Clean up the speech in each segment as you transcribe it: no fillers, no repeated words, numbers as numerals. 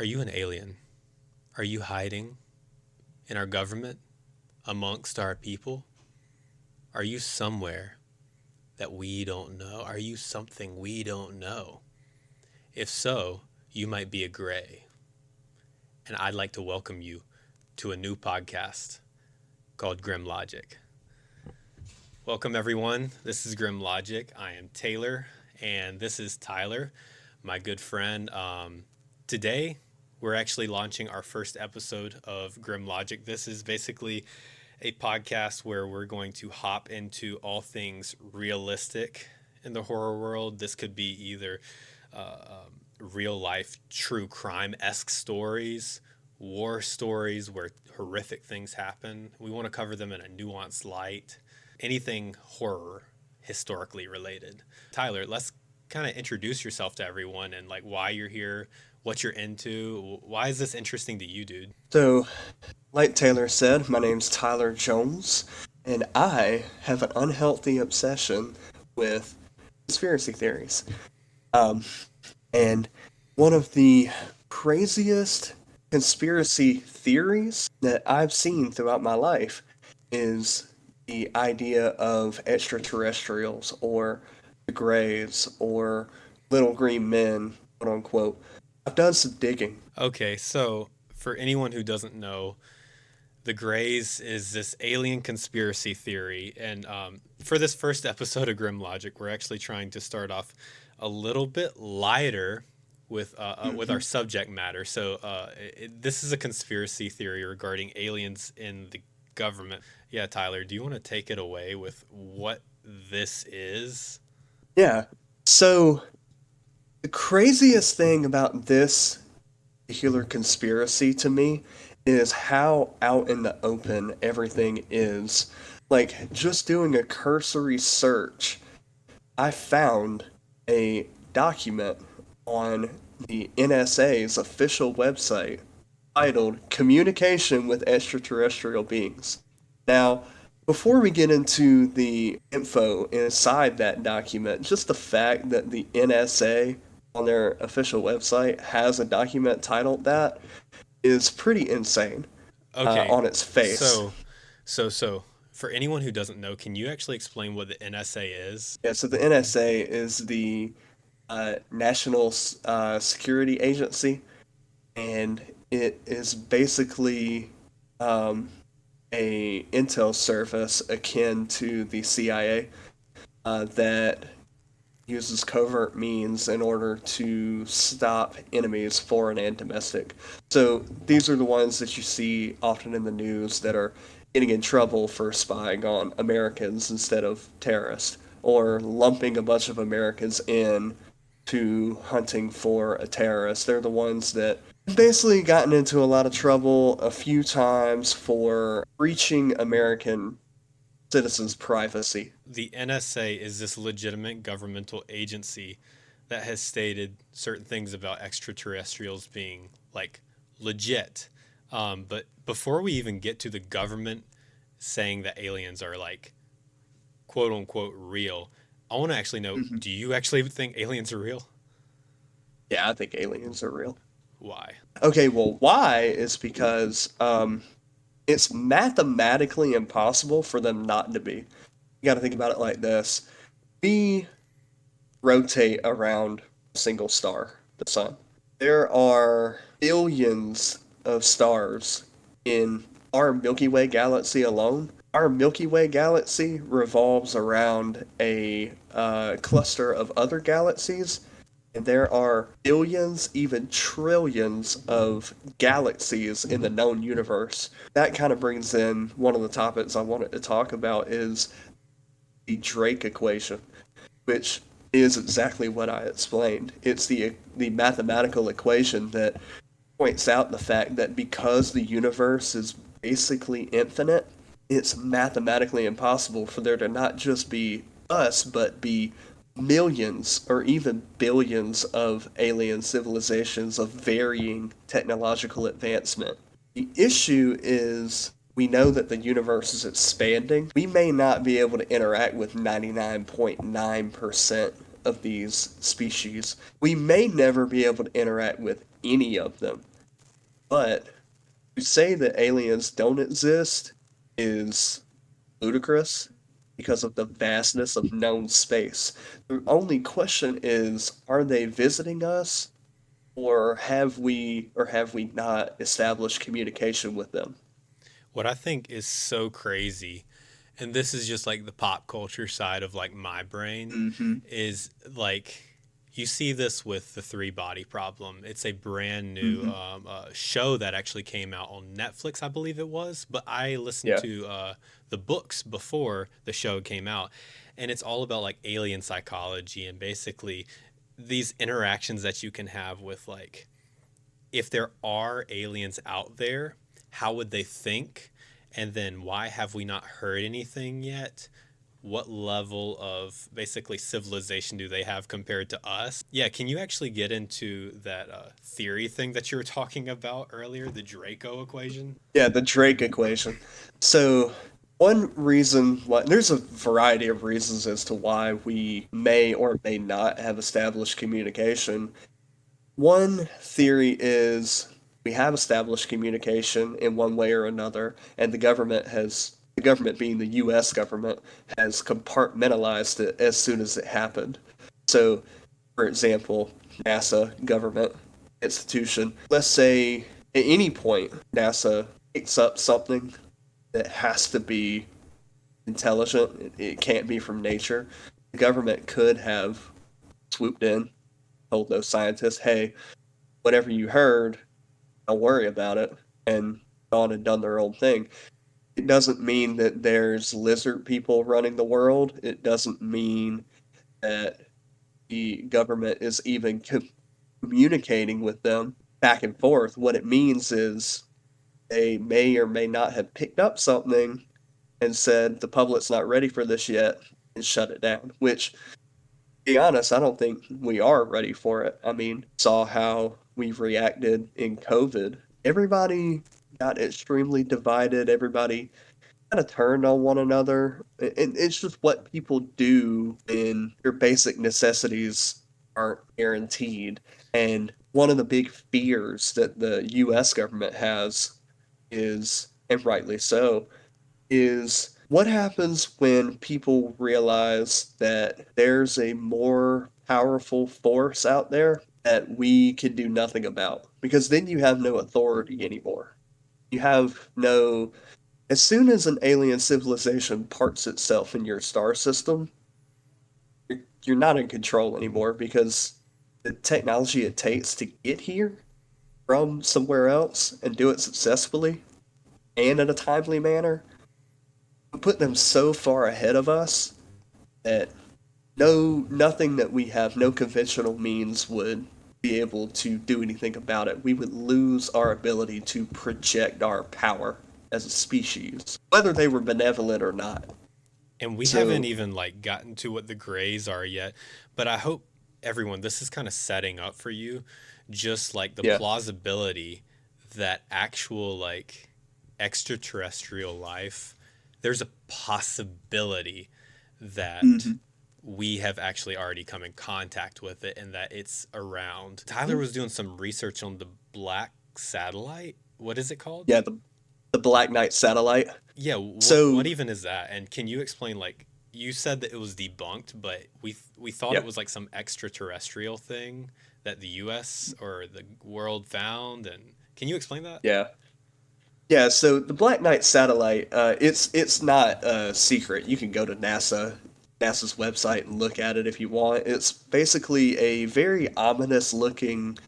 Are you an alien? Are you hiding in our government, amongst our people? Are you somewhere that we don't know? Are you something we don't know? If so, you might be a gray. And I'd like to welcome you to a new podcast called Grim Logic. Welcome, everyone. This is Grim Logic. I am Taylor, and this is Tyler, my good friend. Today, we're actually launching our first episode of Grim Logic. This is basically a podcast where we're going to hop into all things realistic in the horror world. This could be either real life true crime-esque stories, war stories where horrific things happen. We want to cover them in a nuanced light. Anything horror historically related. Tyler, let's kind of introduce yourself to everyone and like why you're here, what you're into. Why is this interesting to you, dude? So, like Taylor said, my name's Tyler Jones, and I have an unhealthy obsession with conspiracy theories. And one of the craziest conspiracy theories that I've seen throughout my life is the idea of extraterrestrials or the Greys or little green men, quote unquote. I've done some digging. Okay, so for anyone who doesn't know, the Greys is this alien conspiracy theory. And for this first episode of Grim Logic, we're actually trying to start off a little bit lighter with our subject matter. So this is a conspiracy theory regarding aliens in the government. Yeah, Tyler, do you want to take it away with what this is? Yeah. So, the craziest thing about this particular conspiracy to me is how out in the open everything is. Like, just doing a cursory search, I found a document on the NSA's official website titled Communication with Extraterrestrial Beings. Now, before we get into the info inside that document, just the fact that the NSA on their official website has a document titled that is pretty insane Okay, on its face. so for anyone who doesn't know, can you actually explain what the NSA is? Yeah, so the NSA is the National Security Agency, and it is basically a intel service akin to the CIA that uses covert means in order to stop enemies, foreign and domestic. So these are the ones that you see often in the news that are getting in trouble for spying on Americans instead of terrorists, or lumping a bunch of Americans in to hunting for a terrorist. They're the ones that basically gotten into a lot of trouble a few times for breaching American citizens' privacy. The NSA is this legitimate governmental agency that has stated certain things about extraterrestrials being like legit. But before we even get to the government saying that aliens are like quote unquote real, I want to actually know, do you actually think aliens are real? Yeah, I think aliens are real. Why? Okay, well, why is because it's mathematically impossible for them not to be. You got to think about it like this. We rotate around a single star, the sun. There are billions of stars in our Milky Way galaxy alone. Our Milky Way galaxy revolves around a cluster of other galaxies, and there are billions, even trillions of galaxies in the known universe. That kind of brings in one of the topics I wanted to talk about is the Drake equation, which is exactly what I explained. It's the mathematical equation that points out the fact that because the universe is basically infinite, it's mathematically impossible for there to not just be us, but be millions or even billions of alien civilizations of varying technological advancement. The issue is we know that the universe is expanding. We may not be able to interact with 99.9% of these species. We may never be able to interact with any of them. But to say that aliens don't exist is ludicrous because of the vastness of known space. The only question is, are they visiting us, or have we not established communication with them? What I think is so crazy, and this is just like the pop culture side of like my brain, Mm-hmm. is like you see this with the three body problem. It's a brand new Mm-hmm. show that actually came out on Netflix, I believe it was. But I listened Yeah. to the books before the show came out, and it's all about like alien psychology and basically these interactions that you can have with like if there are aliens out there, how would they think? And then why have we not heard anything yet? What level of basically civilization do they have compared to us? Yeah, can you actually get into that theory thing that you were talking about earlier, the Draco equation? Yeah, the Drake equation. So, one reason why there's a variety of reasons as to why we may or may not have established communication. One theory is we have established communication in one way or another, and the government being the US government, has compartmentalized it as soon as it happened. So, for example, NASA, government institution, let's say at any point NASA picks up something that has to be intelligent, it can't be from nature. The government could have swooped in, told those scientists, hey, whatever you heard, don't worry about it, and gone and done their own thing. It doesn't mean that there's lizard people running the world. It doesn't mean that the government is even communicating with them back and forth. What it means is they may or may not have picked up something and said the public's not ready for this yet and shut it down, which, to be honest, I don't think we are ready for it. I mean, saw how we've reacted in COVID. Everybody got extremely divided. Everybody kind of turned on one another. And it's just what people do when your basic necessities aren't guaranteed. And one of the big fears that the US government has is, and rightly so, is what happens when people realize that there's a more powerful force out there that we can do nothing about? Because then you have no authority anymore. You have no. As soon as an alien civilization parts itself in your star system, you're not in control anymore because the technology it takes to get here from somewhere else and do it successfully and in a timely manner put them so far ahead of us that nothing that we have, no conventional means would be able to do anything about it. We would lose our ability to project our power as a species, whether they were benevolent or not. And we haven't So, even like gotten to what the grays are yet, but I hope everyone this is kind of setting up for you just like the yeah. plausibility that actual like extraterrestrial life, there's a possibility that Hmm. we have actually already come in contact with it and that it's around. Tyler was doing some research on the black satellite. What is it called? Yeah, the Black Knight satellite. Yeah, what So, even is that? And can you explain like you said that it was debunked, but we thought yeah. it was like some extraterrestrial thing that the US or the world found and can you explain that? Yeah. Yeah, so the Black Knight satellite, it's not a secret. You can go to NASA's website and look at it if you want. It's basically a very ominous looking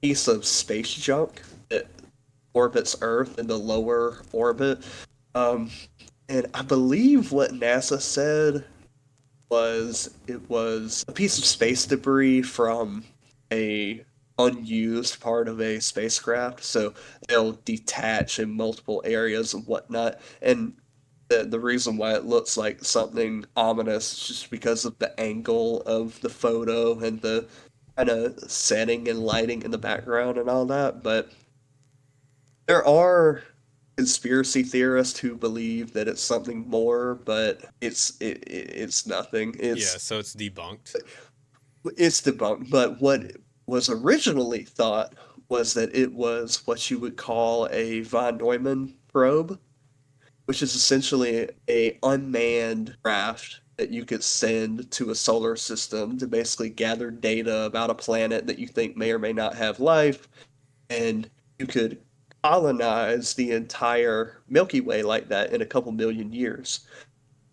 piece of space junk that orbits Earth in the lower orbit. Um, and I believe what NASA said was it was a piece of space debris from a unused part of a spacecraft. So they'll detach in multiple areas and whatnot. And the reason why it looks like something ominous is just because of the angle of the photo and the kind of setting and lighting in the background and all that. But there are conspiracy theorists who believe that it's something more, but it's nothing. Yeah, so it's debunked. It's debunked. But what was originally thought was that it was what you would call a von Neumann probe, which is essentially a unmanned craft that you could send to a solar system to basically gather data about a planet that you think may or may not have life, and you could colonize the entire Milky Way like that in a couple million years,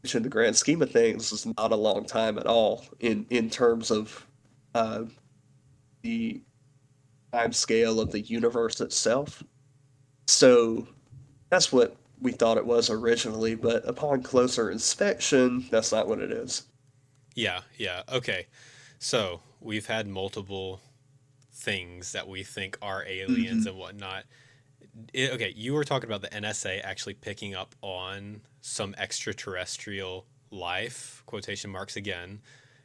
which in the grand scheme of things is not a long time at all in terms of uh, the time scale of the universe itself. So that's what we thought it was originally, but upon closer inspection, that's not what it is. Yeah, yeah. Okay. So we've had multiple things that we think are aliens Hmm. and whatnot. Okay, you were talking about the NSA actually picking up on some extraterrestrial life, quotation marks again.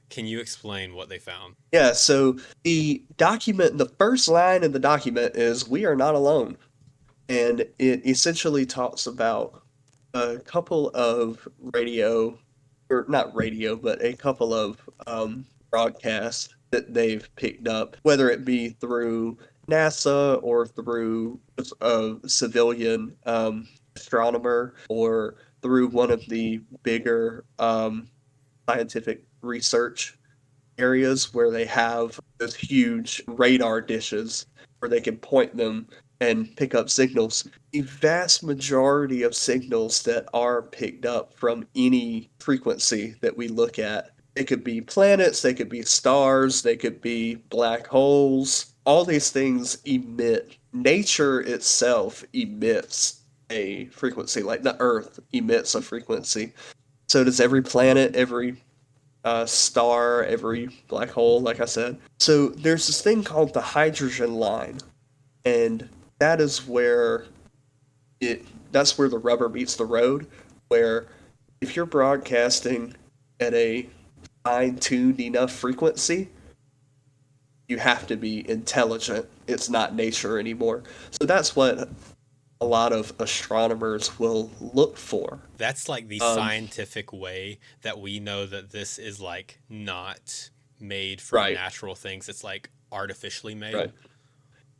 Can you explain what they found? Yeah, so the first line in the document is "We are not alone," and it essentially talks about a couple of radio, or not radio, but a couple of broadcasts that they've picked up, whether it be through NASA or through a civilian astronomer or through one of the bigger scientific research areas where they have those huge radar dishes where they can point them and pick up signals. The vast majority of signals that are picked up from any frequency that we look at, they could be planets, they could be stars, they could be black holes. All these things emit, nature itself emits a frequency, like the Earth emits a frequency. So does every planet, every star, every black hole, like I said. So there's this thing called the hydrogen line, and that is where it that's where the rubber meets the road. Where if you're broadcasting at a fine-tuned enough frequency, you have to be intelligent. It's not nature anymore. So that's what a lot of astronomers will look for. That's like the Um, scientific way that we know that this is like not made from right, natural things. It's like artificially made. right.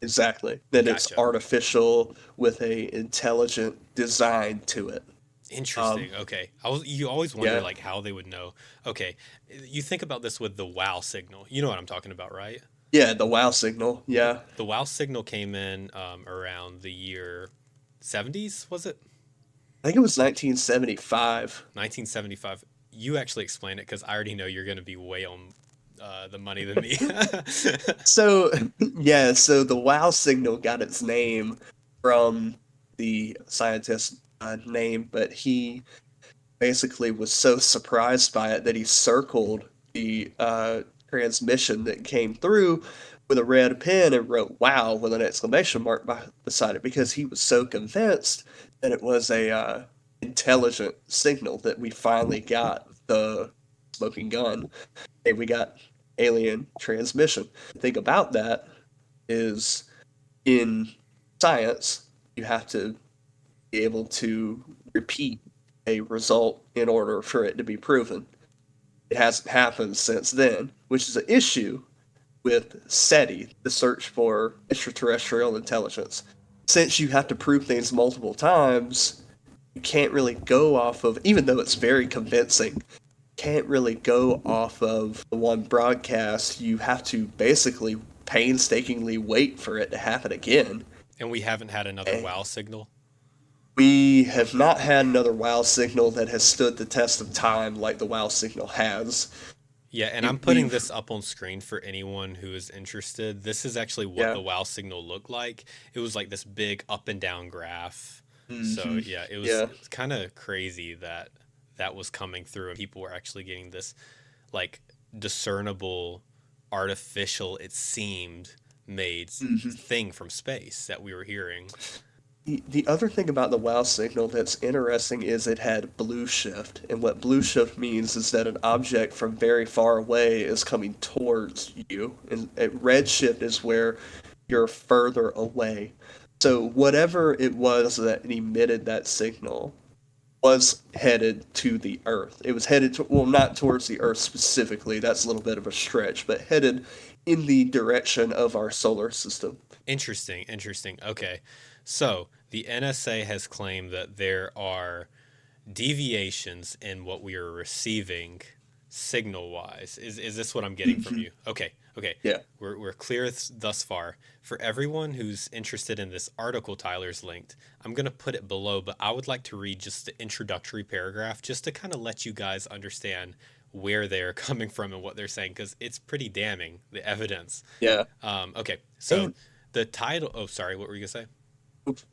Exactly. That it's Gotcha. artificial with a intelligent design to it. Um, Interesting. Okay. You always wonder yeah, like how they would know. Okay. You think about this with the wow signal. You know what I'm talking about, right? yeah, the wow signal. Yeah, The wow signal came in around the year 70s, was it? I think it was 1975. 1975. You actually explain it because I already know you're going to be way on the money than me. So, yeah, so the wow signal got its name from the scientist's name, but he basically was so surprised by it that he circled the transmission that came through with a red pen and wrote "wow" with an exclamation mark beside it because he was so convinced that it was a intelligent signal that we finally got the smoking gun. Hey, we got alien transmission. The thing about that is in science, you have to be able to repeat a result in order for it to be proven. It hasn't happened since then, which is an issue with SETI, the search for extraterrestrial intelligence. Since you have to prove things multiple times, you can't really go off of, even though it's very convincing, can't really go off of the one broadcast. You have to basically painstakingly wait for it to happen again. And we haven't had another And wow signal. we have not had another WoW signal that has stood the test of time like the WoW signal has. Yeah, and I'm putting We've, this up on screen for anyone who is interested. This is actually what yeah, the wow signal looked like. It was like this big up and down graph. So hmm, yeah, yeah, it was kind of crazy that that was coming through and people were actually getting this like discernible, artificial, it seemed, made hmm. thing from space that we were hearing. The other thing about the WoW signal that's interesting is it had blue shift. And what blue shift means is that an object from very far away is coming towards you. And red shift is where you're further away. So whatever it was that emitted that signal was headed to the Earth. It was headed to, well, not towards the Earth specifically, that's a little bit of a stretch, but headed in the direction of our solar system. Interesting, interesting. Okay. So the NSA has claimed that there are deviations in what we are receiving signal wise. Is this what I'm getting from Hmm. you? Okay. Okay. Yeah. We're clear thus far. For everyone who's interested in this article Tyler's linked, I'm going to put it below, but I would like to read just the introductory paragraph just to kind of let you guys understand where they're coming from and what they're saying because it's pretty damning, the evidence. Yeah. Okay. So And the title, oh, sorry, what were you going to say?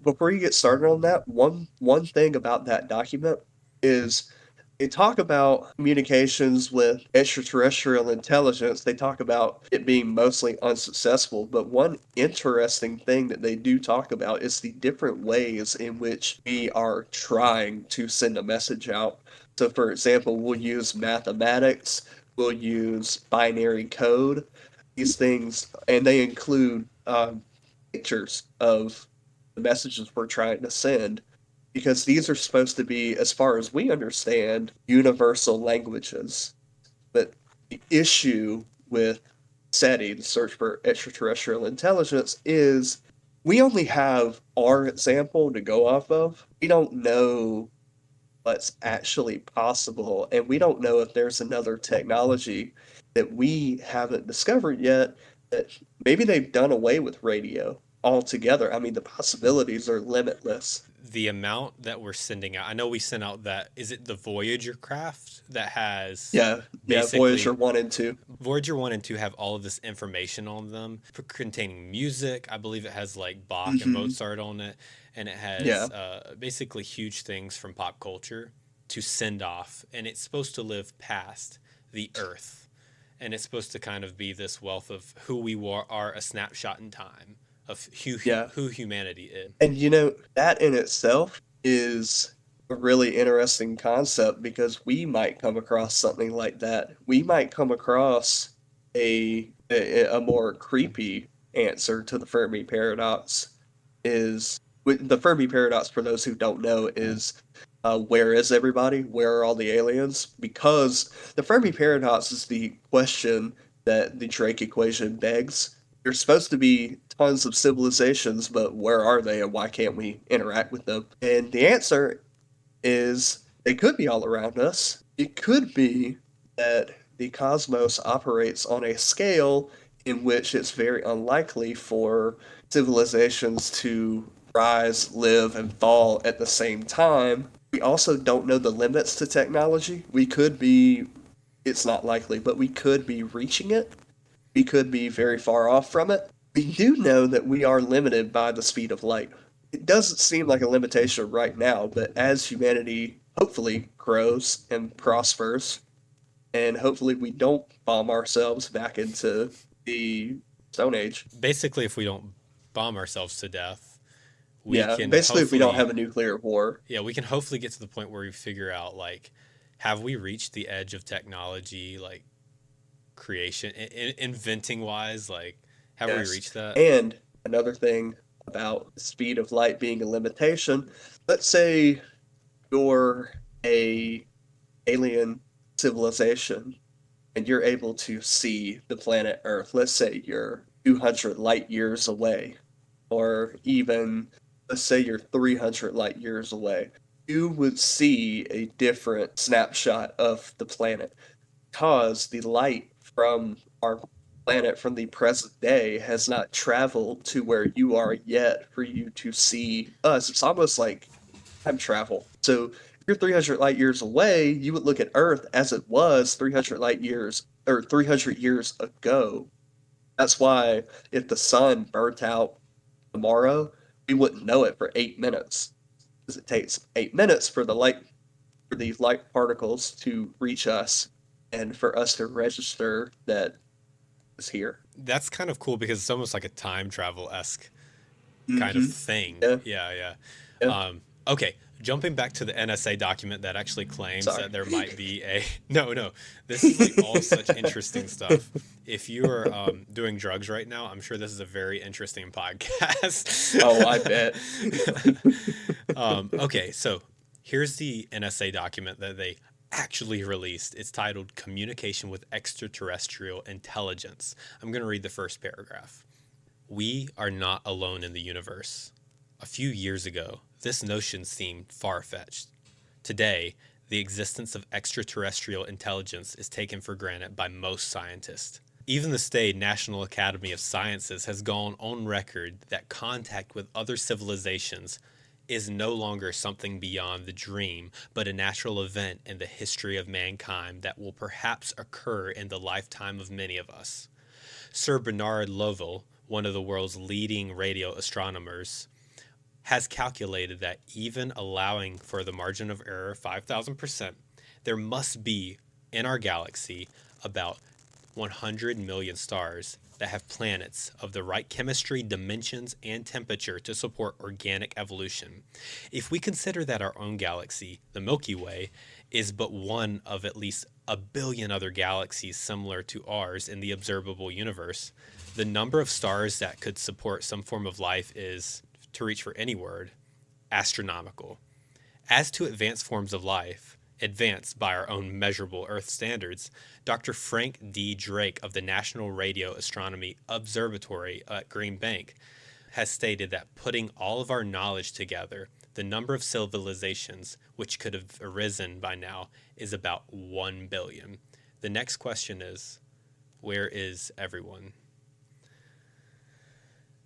before you get started on that, one thing about that document is they talk about communications with extraterrestrial intelligence. They talk about it being mostly unsuccessful, but one interesting thing that they do talk about is the different ways in which we are trying to send a message out. So, for example, we'll use mathematics, we'll use binary code, these things, and they include pictures of the messages we're trying to send because these are supposed to be, as far as we understand, universal languages. But the issue with SETI, the search for extraterrestrial intelligence, is we only have our example to go off of. We don't know what's actually possible, and we don't know if there's another technology that we haven't discovered yet that maybe they've done away with radio altogether. I mean, the possibilities are limitless. The amount that we're sending out. I know we sent out that, is it the Voyager craft that has Yeah, yeah, Voyager basically 1 and 2. Voyager 1 and 2 have all of this information on them containing music. I believe it has like Bach and Hmm. Mozart on it. And it has Yeah, basically huge things from pop culture to send off. And it's supposed to live past the Earth. And it's supposed to kind of be this wealth of who we are a snapshot in time of yeah. who humanity is. And that in itself is a really interesting concept because we might come across something like that. We might come across a more creepy answer to the Fermi paradox. The Fermi paradox, for those who don't know, is where is everybody? Where are all the aliens? Because the Fermi paradox is the question that the Drake equation begs. There's supposed to be tons of civilizations, but where are they and why can't we interact with them? And the answer is they could be all around us. It could be that the cosmos operates on a scale in which it's very unlikely for civilizations to rise, live, and fall at the same time. We also don't know the limits to technology. It's not likely, but we could be reaching it. We could be very far off from it. We do know that we are limited by the speed of light. It doesn't seem like a limitation right now, but as humanity hopefully grows and prospers, and hopefully we don't bomb ourselves back into the Stone Age. Basically, if we don't bomb ourselves to death, we Yeah, can basically, if we don't hopefully, have a nuclear war. yeah, we can hopefully get to the point where we figure out like, have we reached the edge of technology, like creation, inventing wise, like, have we Yes. reached that? And another thing about the speed of light being a limitation, let's say you're a alien civilization and you're able to see the planet Earth. Let's say you're 200 light years away, or even let's say you're 300 light years away. You would see a different snapshot of the planet because the light from our planet from the present day has not traveled to where you are yet for you to see us. It's almost like time travel. So if you're 300 light years away, you would look at Earth as it was 300 light years or 300 years ago. That's why if the sun burnt out tomorrow, we wouldn't know it for 8 minutes because it takes 8 minutes for these light particles to reach us and for us to register that it's here. That's kind of cool because it's almost like a time travel esque kind of Mm-hmm. thing. Yeah, Yeah, yeah. yeah. Okay, jumping back to the NSA document that actually claims Sorry. that there might be a no, no. This is like all such interesting stuff. If you are doing drugs right now, I'm sure this is a very interesting podcast. Oh, I bet. Okay, so here's the NSA document that they actually released. It's titled Communication with Extraterrestrial Intelligence. I'm going to read the first paragraph. We are not alone in the universe. A few years ago, this notion seemed far fetched. Today, the existence of extraterrestrial intelligence is taken for granted by most scientists. Even the staid National Academy of Sciences has gone on record that contact with other civilizations is no longer something beyond the dream, but a natural event in the history of mankind that will perhaps occur in the lifetime of many of us. Sir Bernard Lovell, one of the world's leading radio astronomers, has calculated that even allowing for the margin of error 5,000%, there must be in our galaxy about 100 million stars that have planets of the right chemistry, dimensions, and temperature to support organic evolution. If we consider that our own galaxy, the Milky Way, is but one of at least a billion other galaxies similar to ours in the observable universe, the number of stars that could support some form of life is, to reach for any word, astronomical. As to advanced forms of life, advanced by our own measurable Earth standards, Dr. Frank D. Drake of the National Radio Astronomy Observatory at Green Bank has stated that putting all of our knowledge together, the number of civilizations which could have arisen by now is about 1 billion. The next question is, where is everyone?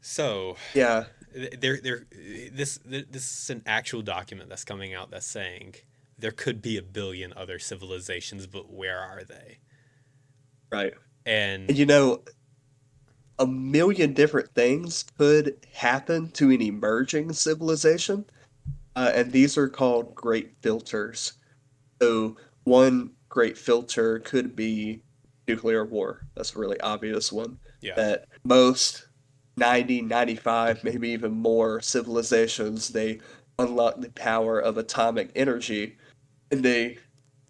So, Yeah, this is an actual document that's coming out that's saying there could be a billion other civilizations, but where are they? right. And And a million different things could happen to an emerging civilization, and these are called great filters. So, one great filter could be nuclear war. That's a really obvious one. yeah, That most 90, 95, maybe even more civilizations, they unlock the power of atomic energy and they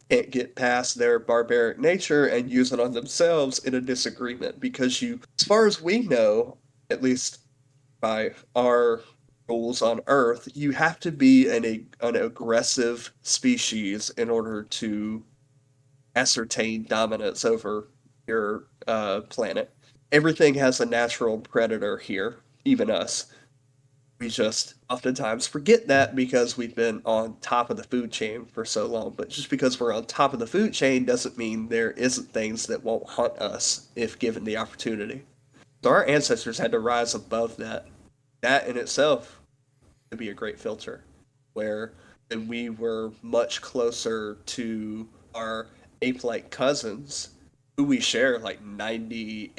can't get past their barbaric nature and use it on themselves in a disagreement because as far as we know, at least by our rules on Earth, you have to be an aggressive species in order to ascertain dominance over your planet. Everything has a natural predator here, even us. We just oftentimes forget that because we've been on top of the food chain for so long. But just because we're on top of the food chain doesn't mean there isn't things that won't hunt us if given the opportunity. So our ancestors had to rise above that. That in itself could be a great filter, where then we were much closer to our ape-like cousins, who we share like 98%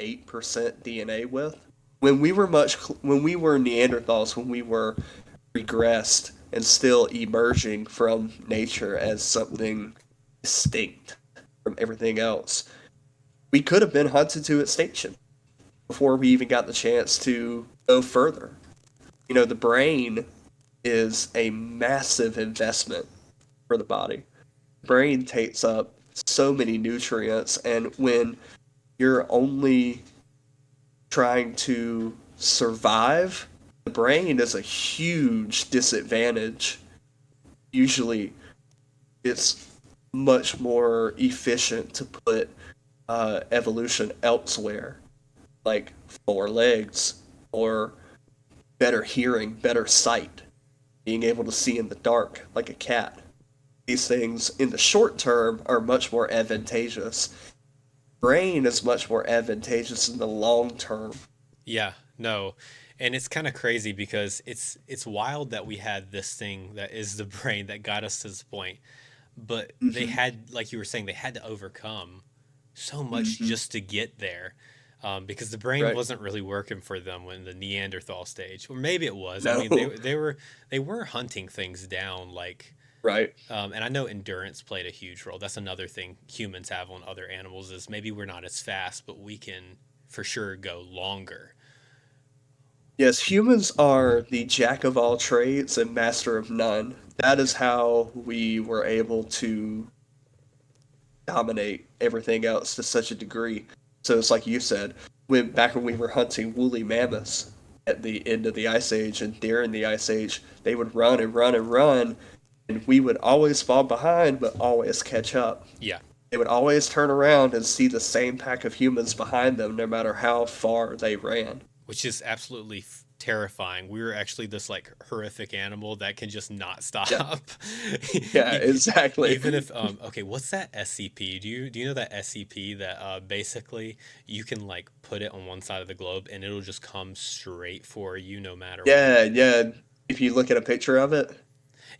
DNA with. When we were Neanderthals, when we were regressed and still emerging from nature as something distinct from everything else, we could have been hunted to extinction before we even got the chance to go further. The brain is a massive investment for the body. The brain takes up so many nutrients, and when you're only trying to survive, the brain is a huge disadvantage. Usually, it's much more efficient to put evolution elsewhere, like 4 legs or better hearing, better sight, being able to see in the dark like a cat. These things in the short term are much more advantageous. Brain is much more advantageous in the long term. yeah, no. And it's kind of crazy because it's wild that we had this thing that is the brain that got us to this point. But they Hmm. had, like you were saying, they had to overcome so much Hmm. just to get there. Because the brain Right. wasn't really working for them when the Neanderthal stage, or maybe it was. I mean, No. they were hunting things down, like, Right. and I know endurance played a huge role. That's another thing humans have on other animals is maybe we're not as fast, but we can for sure go longer. Yes, humans are the jack of all trades and master of none. That is how we were able to dominate everything else to such a degree. So it's like you said, when we were hunting woolly mammoths at the end of the ice age and during the ice age, they would run and run and run, and we would always fall behind but always catch up. Yeah, They would always turn around and see the same pack of humans behind them no matter how far they ran. which is absolutely terrifying. We were actually this like horrific animal that can just not Yeah, stop. yeah, exactly. Even if okay, what's that SCP? Do you know that SCP that basically you can like put it on one side of the globe and it'll just come straight for you no matter what. Yeah, yeah. If you look at a picture of it,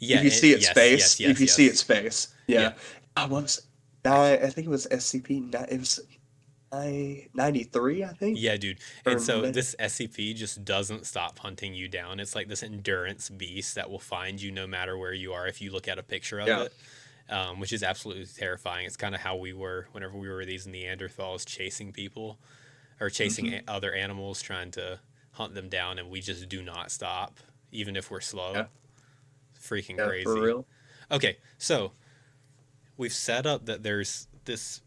Yeah, yes, yes, if yes, you see yes. its face, Yeah. yeah. What was it? I can't, I think it was SCP. It was 93, I think. yeah, dude. Or And so this SCP just doesn't stop hunting you down. It's like this endurance beast that will find you no matter where you are if you look at a picture of yeah. it, which is absolutely terrifying. It's kind of how we were whenever we were these Neanderthals chasing people or chasing Hmm. other animals, trying to hunt them down, and we just do not stop, even if we're slow. Yeah, Freaking yeah, for crazy. real. Okay, so we've set up that there's this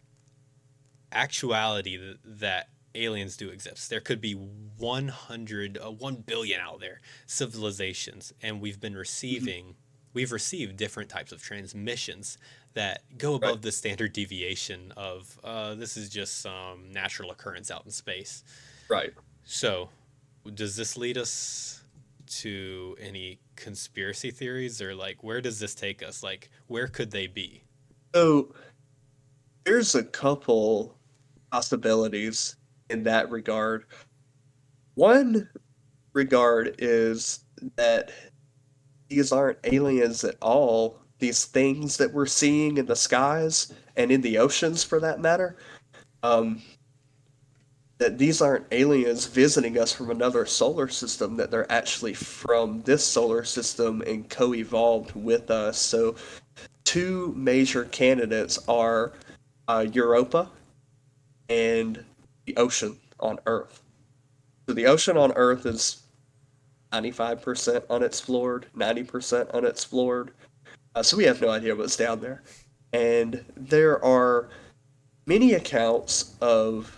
actuality that aliens do exist. There could be 1 billion out there civilizations, and Hmm. we've received different types of transmissions that go Right. above the standard deviation of this is just some natural occurrence out in space. Right. So, does this lead us to any conspiracy theories, or like where does this take us? Like where could they be? So there's a couple possibilities in that regard. One regard is that these aren't aliens at all. These things that we're seeing in the skies and in the oceans, for that matter, um, that these aren't aliens visiting us from another solar system, that they're actually from this solar system and co evolved with us. So, two major candidates are Europa and the ocean on Earth. So, the ocean on Earth is 95% unexplored, 90% unexplored. So, we have no idea what's down there. And there are many accounts of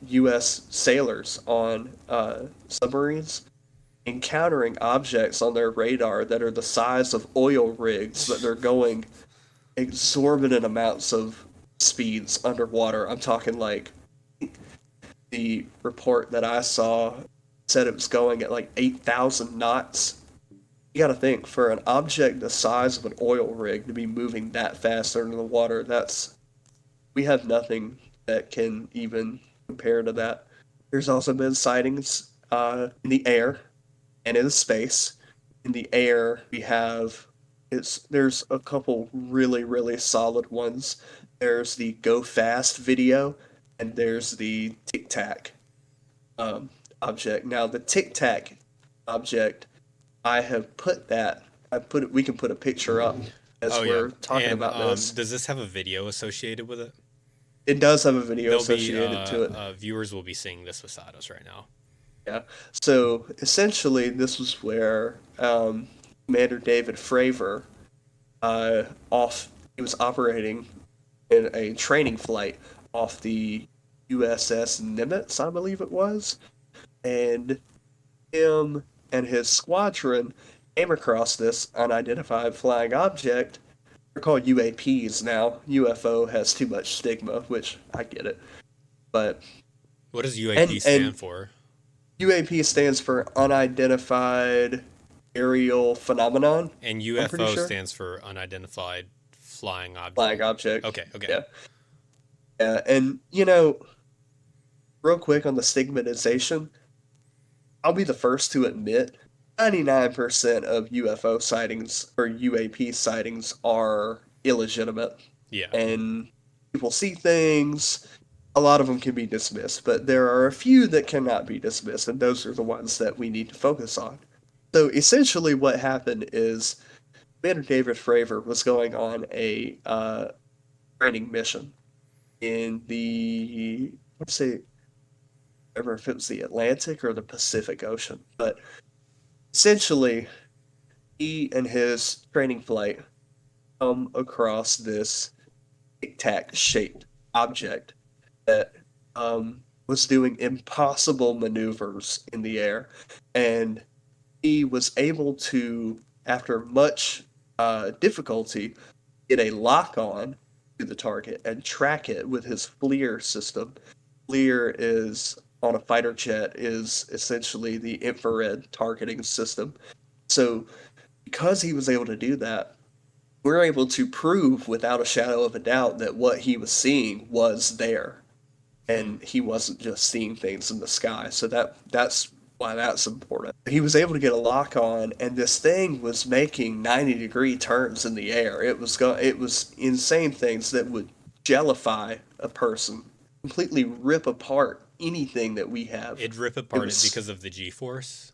U.S. sailors on submarines encountering objects on their radar that are the size of oil rigs, but they're going exorbitant amounts of speeds underwater. I'm talking like the report that I saw said it was going at like 8,000 knots. You got to think for an object the size of an oil rig to be moving that fast under the water, that's we have nothing that can even compare to that. There's also been sightings in the air and in space. In the air, we have there's a couple really solid ones. There's the Go Fast video, and there's the Tic Tac um, object. Now the Tic Tac object, I have put that. I put it. We can put a picture up Oh as yeah, we're talking and about this. does this have a video associated with it? It does have a video There'll be associated to it. viewers will be seeing this beside us right now. Yeah. So essentially, this was where Commander David Fravor, off he was operating in a training flight off the USS Nimitz, I believe it was, and him and his squadron came across this unidentified flying object. They're called UAPs now. UFO has too much stigma, which I get it, but What does UAP and stand for? UAP stands for unidentified aerial phenomenon. And I'm pretty UFO sure. stands for unidentified flying Flying object. object. Okay, okay. Yeah. Yeah. And real quick on the stigmatization, I'll be the first to admit 99% of UFO sightings or UAP sightings are illegitimate. Yeah. And people see things. A lot of them can be dismissed, but there are a few that cannot be dismissed, and those are the ones that we need to focus on. So essentially, what happened is Commander David Fravor was going on a training mission in the let's say, I don't remember if it was the Atlantic or the Pacific Ocean, but essentially, he and his training flight come across this tic tac shaped object that was doing impossible maneuvers in the air, and he was able to, after much difficulty, get a lock on to the target and track it with his FLIR system. FLIR is on a fighter jet is essentially the infrared targeting system. So because he was able to do that, we're able to prove without a shadow of a doubt that what he was seeing was there, Hmm. and he wasn't just seeing things in the sky. So that's why that's important. He was able to get a lock on, and this thing was making 90-degree turns in the air. It was insane things that would jellify a person, completely rip apart anything that we have. It'd rip It apart it was because of the G-force.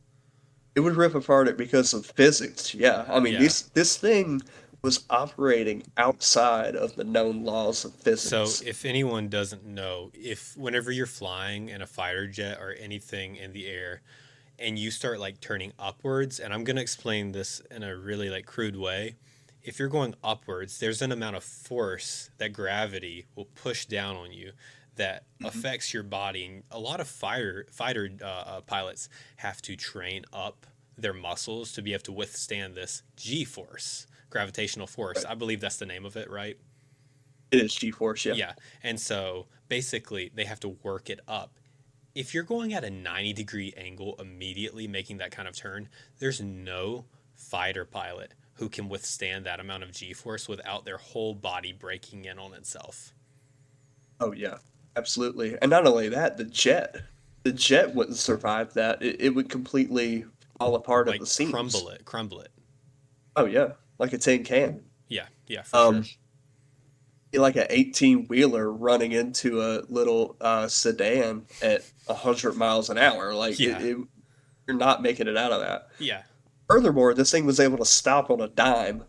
it would rip apart it because of physics. Yeah, I mean Yeah. this thing was operating outside of the known laws of So physics. if anyone doesn't know, if whenever you're flying in a fighter jet or anything in the air and you start like turning upwards, and I'm going to explain this in a really like crude way. If you're going upwards, there's an amount of force that gravity will push down on you that Mhm. affects your body. And a lot of fighter pilots have to train up their muscles to be able to withstand this G force, gravitational force. Right. I believe that's the name of it, right? It is G-force, yeah. Yeah. And so basically, they have to work it up. If you're going at a 90-degree angle immediately making that kind of turn, there's no fighter pilot who can withstand that amount of G force without their whole body breaking in on itself. Oh yeah, absolutely. And not only that, the jet wouldn't survive that. It would completely fall apart at Like the seams. crumble it. Oh yeah, like a tin can. Yeah, yeah, for Um, sure. like an 18-wheeler running into a little sedan at 100 miles an hour. Like Yeah, you're not making it out of that. yeah, Furthermore, this thing was able to stop on a dime.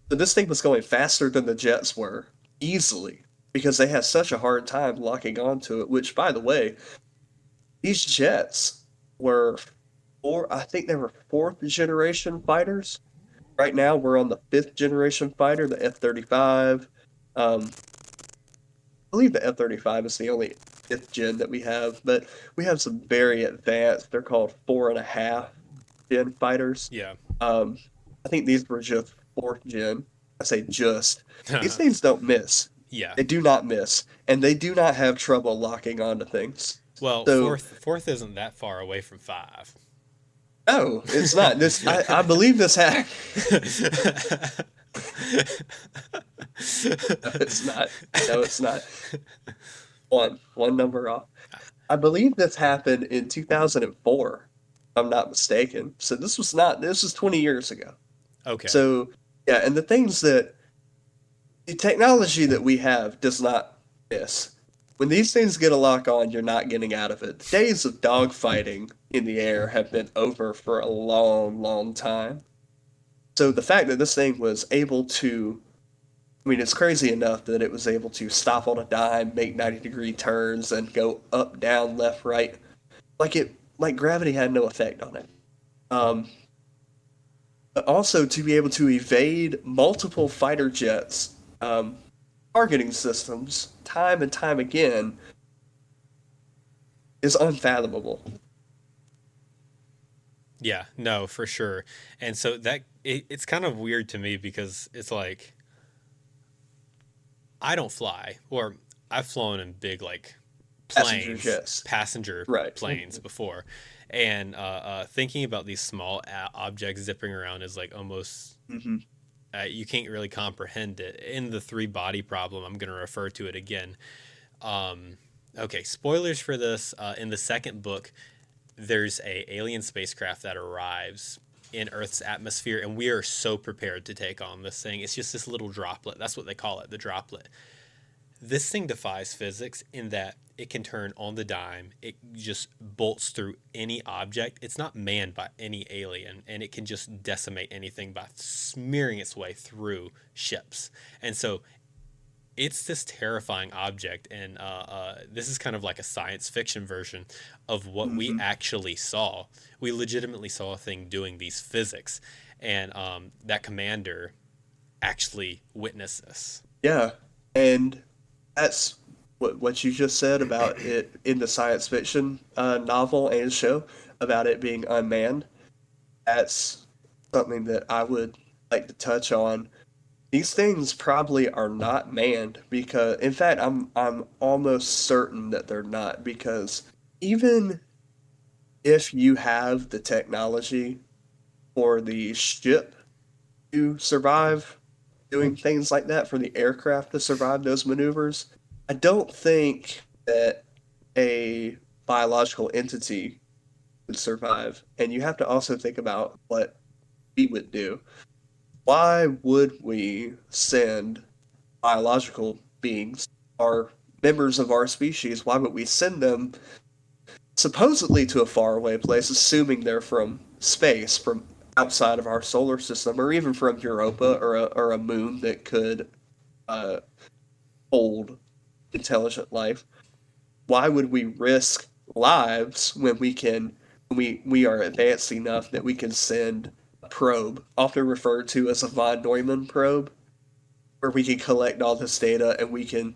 So this thing was going faster than the jets were, easily, because they had such a hard time locking onto it. Which, by the way, these jets were I think they were fourth generation fighters. Right now, we're on the fifth generation fighter, the F-35. I believe the F-35 is the only fifth gen that we have, but we have some very advanced. They're called four and a half gen fighters. yeah. Um, I think these were just fourth gen. I say just. These things don't miss. Yeah. They do not miss, and they do not have trouble locking onto things. Well, So, fourth isn't that far away from five. no, it's not. I believe this happened. No, it's not. No, it's not. One number off. I believe this happened in 2004, if I'm not mistaken. So this was 20 years ago. Okay. So, yeah, and the technology that we have does not miss. When these things get a lock on, you're not getting out of it. The days of dogfighting in the air have been over for a long, long time. So the fact that this thing was able to, I mean, it's crazy enough that it was able to stop on a dime, make 90-degree turns, and go up, down, left, right, like gravity had no effect on it. Um, but also to be able to evade multiple fighter jets, targeting systems time and time again is unfathomable. Yeah, no, for sure. And so it's kind of weird to me because it's like I don't fly, or I've flown in big like Passenger planes, jets, passenger right? planes before, and thinking about these small objects zipping around is like almost Hmm. you can't really comprehend it. In the three body problem, I'm going to refer to it again. Um, okay, spoilers for this. In the second book, there's a alien spacecraft that arrives in Earth's atmosphere, and we are so prepared to take on this thing. It's just this little droplet. That's what they call it, the droplet. This thing defies physics in that it can turn on the dime. It just bolts through any object. It's not manned by any alien, and it can just decimate anything by smearing its way through ships. And so it's this terrifying object, and this is kind of like a science fiction version of what we Hmm. actually saw. We legitimately saw a thing doing these physics, and that commander actually witnessed this. Yeah, and that's what you just said about it in the science fiction novel and show about it being unmanned. That's something that I would like to touch on. These things probably are not manned because, in fact, I'm almost certain that they're not because even if you have the technology for the ship to survive doing things like that, for the aircraft to survive those maneuvers, I don't think that a biological entity would survive. And you have to also think about what we would do. Why would we send biological beings, our members of our species, why would we send them supposedly to a faraway place, assuming they're from space, from outside of our solar system, or even from Europa or a moon that could uh, hold intelligent life? Why would we risk lives when we are advanced enough that we can send a probe, often referred to as a von Neumann probe, where we can collect all this data and we can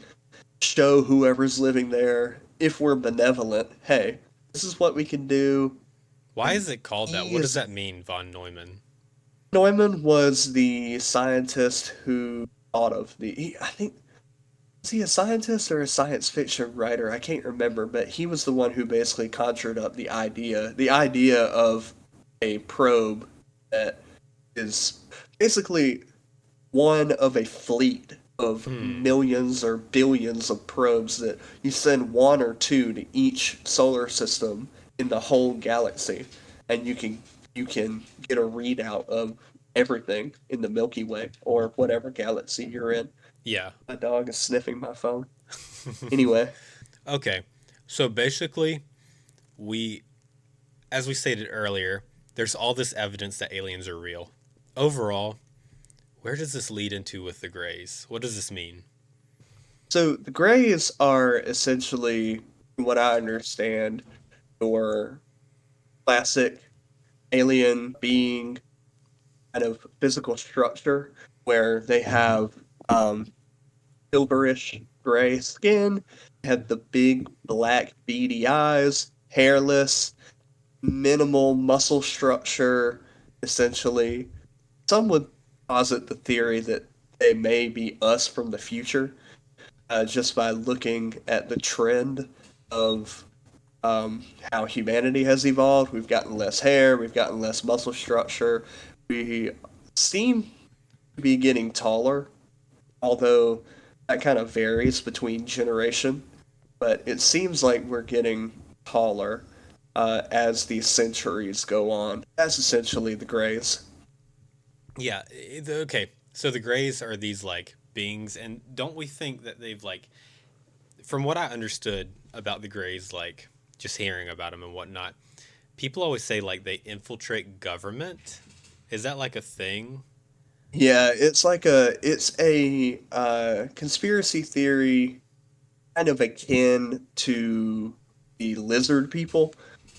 show whoever's living there, if we're benevolent, hey, this is what we can do. Why And is it called that? he What does is that mean, von Neumann? Neumann was the scientist who thought of I think, was he a scientist or a science fiction writer? I can't remember, but he was the one who basically conjured up the idea of a probe that is basically one of a fleet of Hmm. millions or billions of probes that you send one or two to each solar system in the whole galaxy, and you can get a readout of everything in the Milky Way or whatever galaxy you're in. Yeah. My dog is sniffing my phone. Anyway, Okay. So basically, we, as we stated earlier, there's all this evidence that aliens are real. Overall, where does this lead into with the Greys? What does this mean? so the Greys are essentially, from what I understand, your classic alien being kind of physical structure where they have silverish gray skin, have the big black beady eyes, hairless, minimal muscle structure, essentially. Some would posit the theory that they may be us from the future, just by looking at the trend of how humanity has evolved. We've gotten less hair, we've gotten less muscle structure. We seem to be getting taller, although that kind of varies between generation. But it seems like we're getting taller as the centuries go on. That's essentially the Greys. Yeah. Okay. So the Greys are these like beings, and don't we think that they've like, from what I understood about the Greys, like just hearing about them and whatnot, people always say like they infiltrate government. Is that like a thing? Yeah, it's a conspiracy theory kind of akin to the lizard people,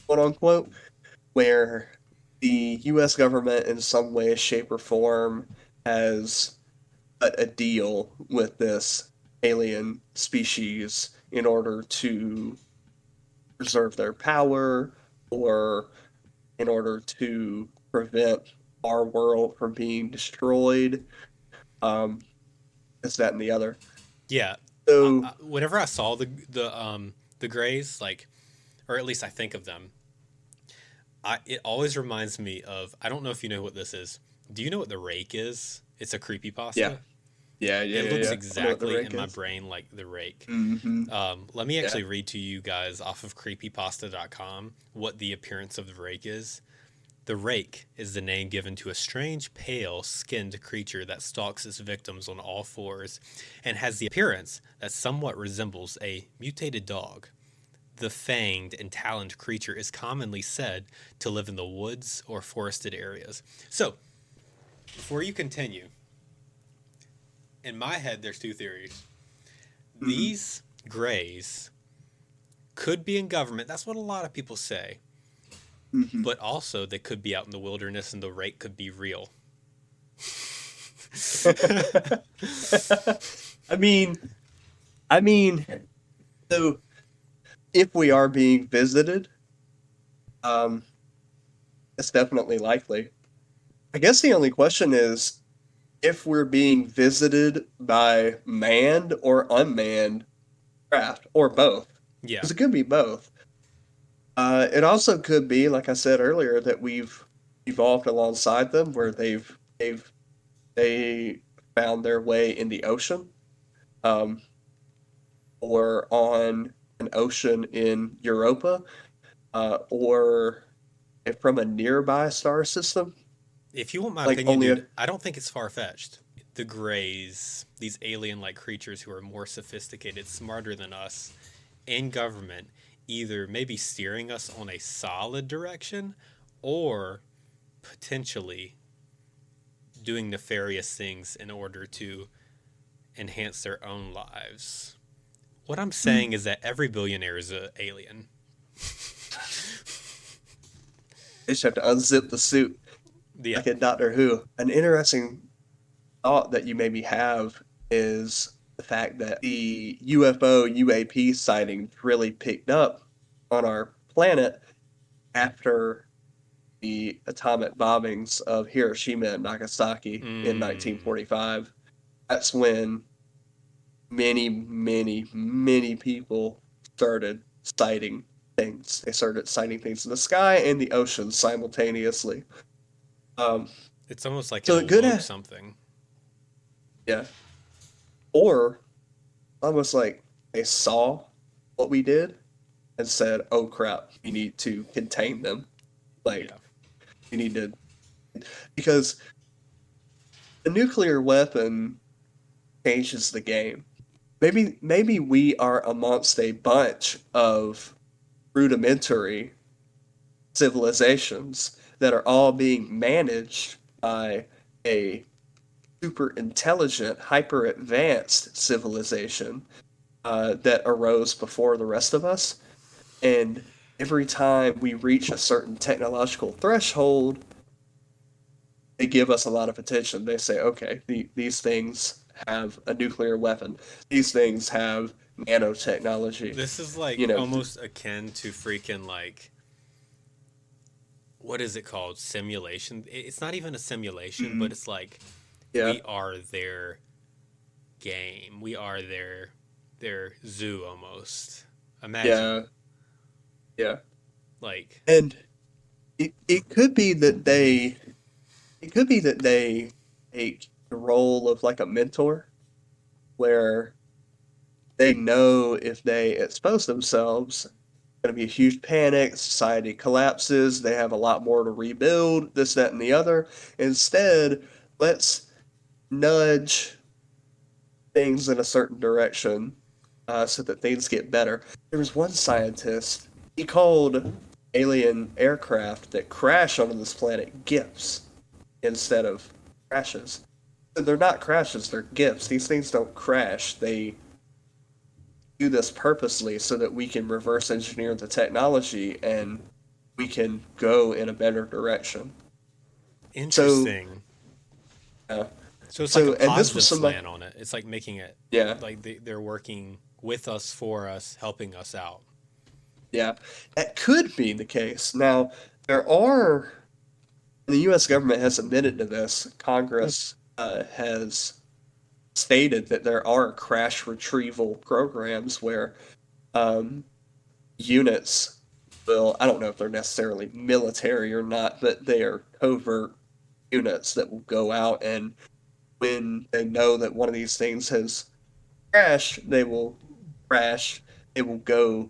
quote unquote, where the U.S. government, in some way, shape, or form, has cut a deal with this alien species in order to preserve their power or in order to prevent our world from being destroyed. Um, this, that, and the other. Yeah. So, Whenever I saw the Greys, like, or at least I think of them, it always reminds me of, I don't know if you know what this is. Do you know what the rake is? It's a yeah, creepypasta. It looks yeah. I know what the exactly rank in my is. brain like the rake. Mm-hmm. Let me Yeah. actually read to you guys off of creepypasta.com what the appearance of the rake is. The rake is the name given to a strange, pale skinned creature that stalks its victims on all fours and has the appearance that somewhat resembles a mutated dog. The fanged and taloned creature is commonly said to live in the woods or forested areas. So, before you continue, in my head, there's two theories. Mm-hmm. These grays could be in government. That's what a lot of people say. Mm-hmm. But also, they could be out in the wilderness and the rake could be real. I mean, I mean, so if we are being visited, um, it's definitely likely. I guess the only question is if we're being visited by manned or unmanned craft, or both, Yeah. because it could be both. It also could be, like I said earlier, that we've evolved alongside them, where they found their way in the ocean, um, or on an ocean in Europa, or from a nearby star system, If you want my like opinion, only dude, a I don't think it's far fetched. The Greys, these alien like creatures who are more sophisticated, smarter than us, in government, either maybe steering us on a solid direction or potentially doing nefarious things in order to enhance their own lives. What I'm saying is that every billionaire is an alien. they just have to unzip the suit Yeah. like in Doctor Who. An interesting thought that you maybe have is the fact that the UFO UAP sightings really picked up on our planet after the atomic bombings of Hiroshima and Nagasaki in Mm. 1945. That's when many people started sighting things. They started sighting things in the sky and the ocean simultaneously. Um, It's almost like it so it could awoke have, something. yeah, or almost like they saw what we did and said, "Oh crap, we need to contain them." Like Yeah. we need to, because the nuclear weapon changes the game. Maybe we are amongst a bunch of rudimentary civilizations that are all being managed by a super intelligent, hyper advanced civilization that arose before the rest of us. And every time we reach a certain technological threshold, they give us a lot of attention. They say, okay, these things have a nuclear weapon. These things have nanotechnology. This is You like know, almost akin to freaking like what is it called? Simulation. It's not even a simulation, but mm, it's like yeah, we are their game. We are their zoo almost. yeah, Imagine yeah. like And it could be that they take the role of like a mentor where they know if they expose themselves, going to be a huge panic, society collapses, they have a lot more to rebuild, this, that, and the other. Instead, let's nudge things in a certain direction so that things get better. There was one scientist, he called alien aircraft that crash onto this planet gifts instead of crashes. They're not crashes, they're gifts. These things don't crash. They do this purposely so that we can reverse engineer the technology and we can go in a better direction. So, interesting. uh, So it's like a and this was positive somebody, slant on it. It's like making it yeah, like they're working with us, for us, helping us out. yeah, that could be the case. Now, there are, the U.S. government has admitted to this. Congress has stated that there are crash retrieval programs where um, units will, I don't know if they're necessarily military or not, but they are covert units that will go out, and when they know that one of these things has crashed, they will crash, they will go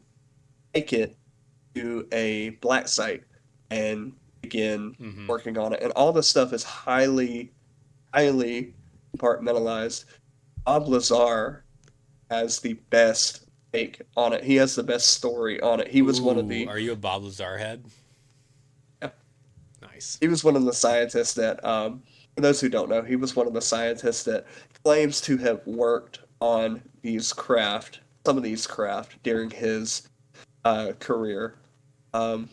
take it to a black site and begin Hmm. working on it. And all this stuff is highly compartmentalized. Bob Lazar has the best take on it. He has the best story on it. Ooh, are you a Bob Lazar head? Nice. He was one of the scientists that, for those who don't know, he was one of the scientists that claims to have worked on some of these craft during his career. Um,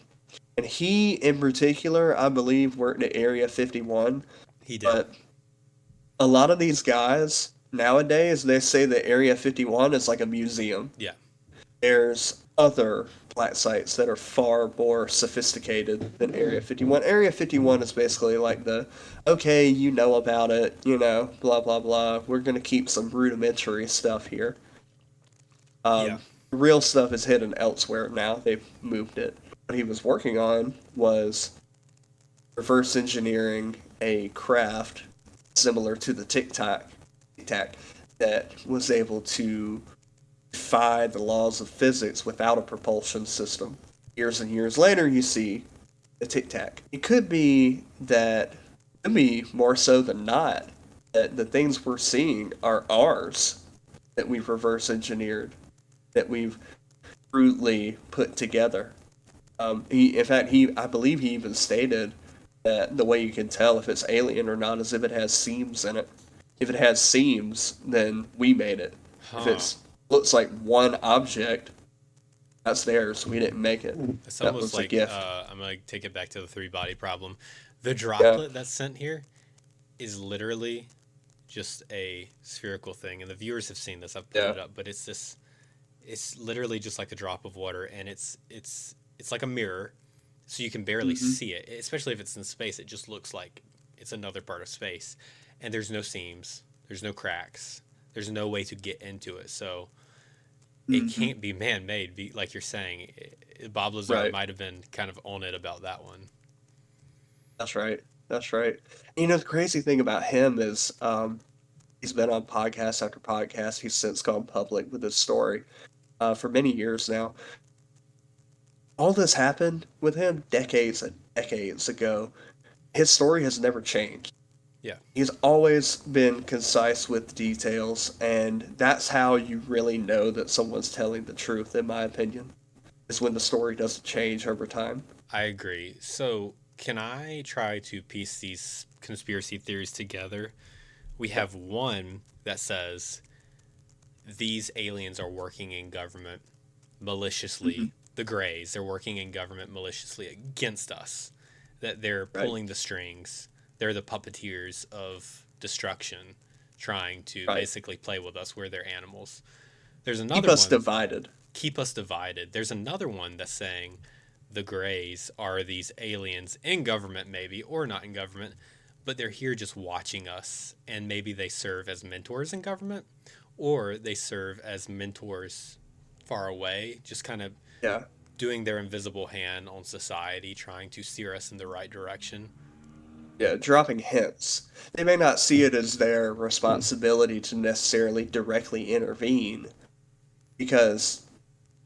and he, in particular, I believe, worked at Area 51. He did. But a lot of these guys nowadays, they say that Area 51 is like a museum. Yeah. There's other flat sites that are far more sophisticated than Area 51. Area 51 is basically like the, okay, you know about it, blah, blah, blah. We're going to keep some rudimentary stuff here. Yeah. The real stuff is hidden elsewhere now. They've moved it. what he was working on was reverse engineering a craft similar to the Tic Tac, that was able to defy the laws of physics without a propulsion system. Years and years later, you see the Tic Tac. It could be that, could be more so than not, that the things we're seeing are ours, that we've reverse engineered, that we've crudely put together. In fact, I believe he even stated that the way you can tell if it's alien or not is if it has seams in it. If it has seams, then we made it. If Huh. it's looks like one object, that's theirs. We didn't make it. It's That almost was a like gift. I'm gonna take it back to the three body problem. The Yeah. droplet that's sent here is literally just a spherical thing, and the viewers have seen this. I've pulled Yeah. it up, but it's this. It's literally just like a drop of water, and it's like a mirror, so you can barely Hmm. see it. Especially if it's in space, it just looks like it's another part of space, and there's no seams, there's no cracks, there's no way to get into it. So it Hmm. can't be man-made. Like you're saying, Bob Lazar Right. might have been kind of on it about that one. That's right. That's right. You know, the crazy thing about him is he's been on podcast after podcast. He's since gone public with his story for many years now. All this happened with him decades and decades ago. His story has never changed. Yeah, He's always been concise with details, and that's how you really know that someone's telling the truth, in my opinion, is when the story doesn't change over time. I agree. So can I try to piece these conspiracy theories together? We Yeah. have one that says these aliens are working in government Hmm. maliciously. The Greys, they're working in government maliciously against us. That they're Right. pulling the strings. They're the puppeteers of destruction, trying to Right. basically play with us. We're their animals. There's Keep another us one, divided. keep us divided. There's another one that's saying the Greys are these aliens in government, maybe, or not in government, but they're here just watching us, and maybe they serve as mentors in government, or they serve as mentors far away, just kind of Yeah. doing their invisible hand on society, trying to steer us in the right direction. Yeah. Dropping hints. They may not see it as their responsibility to necessarily directly intervene, because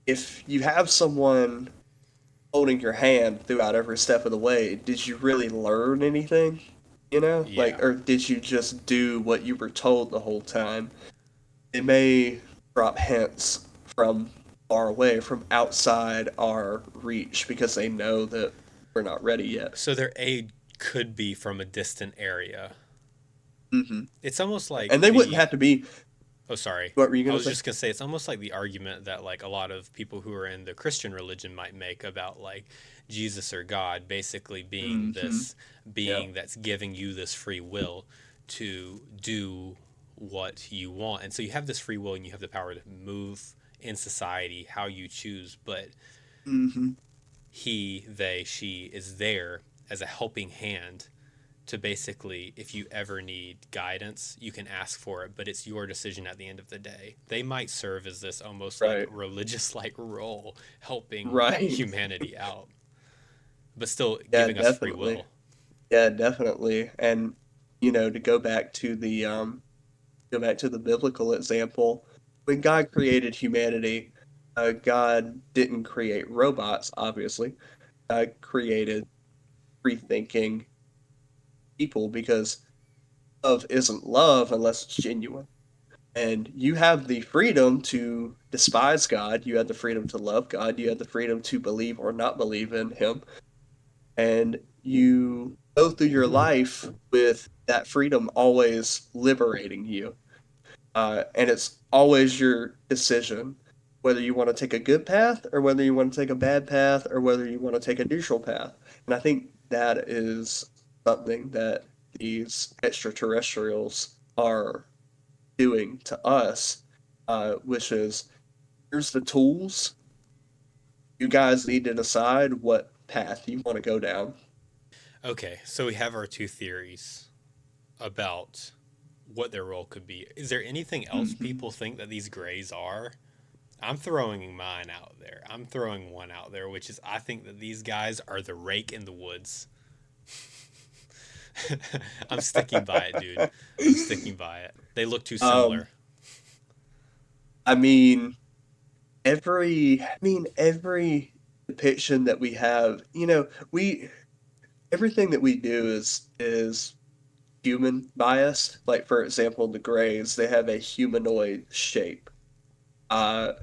if you have someone holding your hand throughout every step of the way, did you really learn anything? You know, Yeah. like, or did you just do what you were told the whole time? They may drop hints from far away, from outside our reach, because they know that we're not ready yet. So their aid could be from a distant area. Hmm. It's almost like And they wouldn't the have to be. Oh, sorry. What were you I gonna was say? just gonna say it's almost like the argument that like a lot of people who are in the Christian religion might make about like Jesus or God basically being Hmm. this Yeah. being that's giving you this free will to do what you want. And so you have this free will and you have the power to move in society how you choose, but Hmm. he, they, she is there as a helping hand to basically, if you ever need guidance, you can ask for it, but it's your decision at the end of the day. They might serve as this almost like Right. religious like role helping Right. humanity out, but still Yeah. giving us free Definitely. will. Yeah. Definitely. And to go back to the biblical example, when God created humanity, God didn't create robots, obviously. God created free thinking people, because love isn't love unless it's genuine. And you have the freedom to despise God, you have the freedom to love God, you have the freedom to believe or not believe in Him. And you go through your life with that freedom always liberating you. And it's always your decision whether you want to take a good path or whether you want to take a bad path or whether you want to take a neutral path. And I think that is something that these extraterrestrials are doing to us, which is, here's the tools. You guys need to decide what path you want to go down. Okay, so we have our two theories about what their role could be. Is there anything else Hmm. people think that these grays are I'm throwing mine out there. I'm throwing one out there, which is I think that these guys are the rake in the woods. I'm sticking by it, dude. I'm sticking by it. They look too Um, similar. I mean, every depiction that we have, we everything that we do is human biased. Like for example, the Greys, they have a humanoid shape. Uh,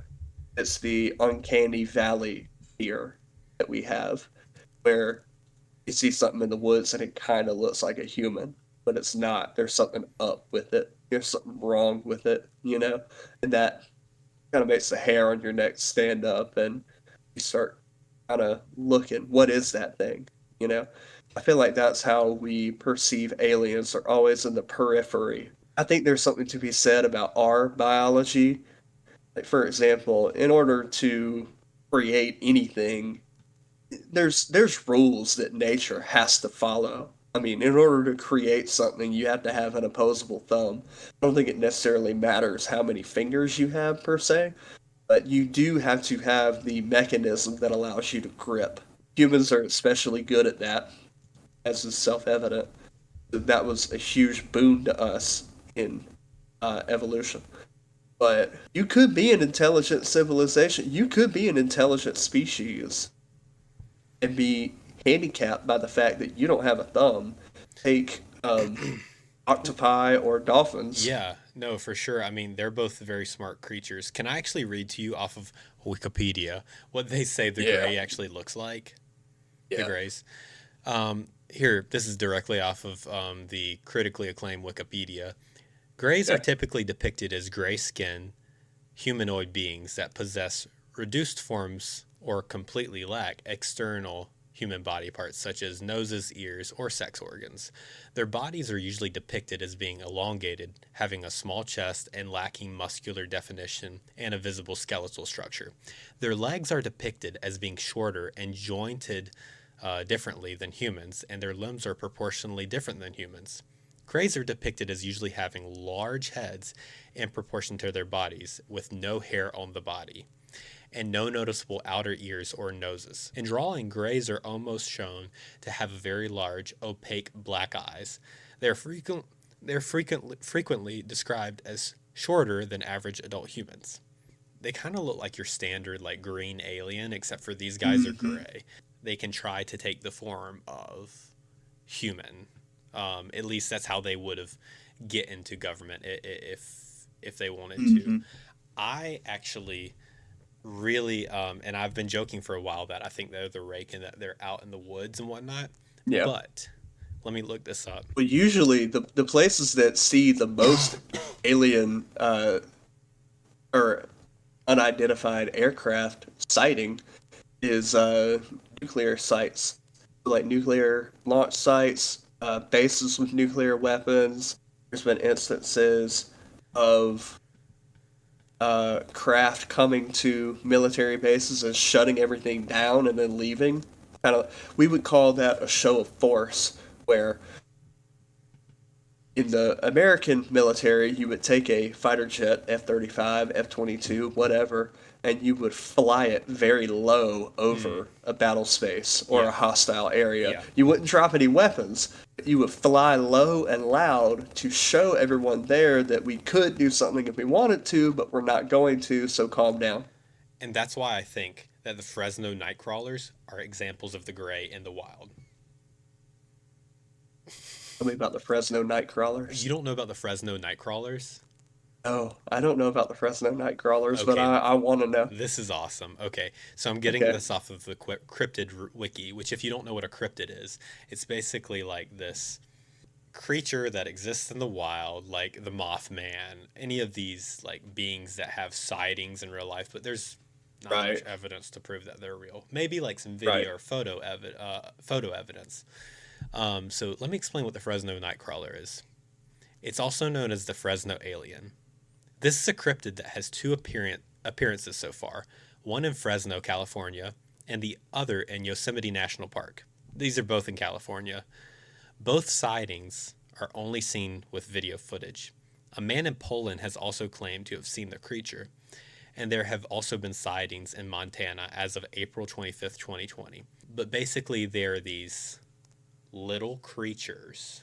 it's the uncanny valley here that we have, where you see something in the woods and it kind of looks like a human, but it's not. There's something up with it. There's something wrong with it, and that kind of makes the hair on your neck stand up, and you start kind of looking, what is that thing? You know, I feel like that's how we perceive aliens. Are always in the periphery. I think there's something to be said about our biology. Like for example, in order to create anything, there's rules that nature has to follow. I mean, in order to create something, you have to have an opposable thumb. I don't think it necessarily matters how many fingers you have per se, but you do have to have the mechanism that allows you to grip. Humans are especially good at that, as is self-evident. That was a huge boon to us in evolution. But you could be an intelligent civilization. You could be an intelligent species and be handicapped by the fact that you don't have a thumb. Take octopi or dolphins. Yeah, no, for sure. I mean, they're both very smart creatures. Can I actually read to you off of Wikipedia what they say the Yeah, gray actually looks like? The yeah, grays. Here, this is directly off of the critically acclaimed Wikipedia. Grays are yeah. typically depicted as gray skinned humanoid beings that possess reduced forms or completely lack external human body parts such as noses, ears, or sex organs. Their bodies are usually depicted as being elongated, having a small chest, and lacking muscular definition and a visible skeletal structure. Their legs are depicted as being shorter and jointed differently than humans, and their limbs are proportionally different than humans. Greys are depicted as usually having large heads in proportion to their bodies, with no hair on the body, and no noticeable outer ears or noses. In drawing, greys are almost shown to have very large, opaque black eyes. They are frequently described as shorter than average adult humans. They kind of look like your standard like green alien, except for these guys are Hmm. gray. They can try to take the form of human. At least that's how they would have get into government if they wanted to. Hmm. I actually really, and I've been joking for a while that I think they're the rake and that they're out in the woods and whatnot. Yeah. But let me look this up. But usually the places that see the most alien or unidentified aircraft sighting is nuclear sites, like nuclear launch sites, bases with nuclear weapons. There's been instances of craft coming to military bases and shutting everything down and then leaving. Kind of, we would call that a show of force, where in the American military, you would take a fighter jet, F-35, F-22, whatever, and you would fly it very low Mm, over a battle space or a yeah, hostile area. yeah. You wouldn't drop any weapons. You would fly low and loud to show everyone there that we could do something if we wanted to, but we're not going to, so calm down. And that's why I think that the Fresno nightcrawlers are examples of the gray in the wild. Tell me about the Fresno You Nightcrawlers. don't know about the Fresno nightcrawlers? Oh, I don't know about the Fresno Nightcrawlers, but Okay, I want to know. this is awesome. Okay, so I'm getting Okay. this off of the cryptid wiki, which if you don't know what a cryptid is, it's basically like this creature that exists in the wild, like the Mothman, any of these like beings that have sightings in real life, but there's not much Right. evidence to prove that they're real. Maybe like some Right. video or photo evidence. So let me explain what the Fresno Nightcrawler is. It's also known as the Fresno Alien. This is a cryptid that has two appearances so far, one in Fresno, California, and the other in Yosemite National Park. These are both in California. Both sightings are only seen with video footage. A man in Poland has also claimed to have seen the creature. And there have also been sightings in Montana as of April 25th, 2020. But basically, there are these little creatures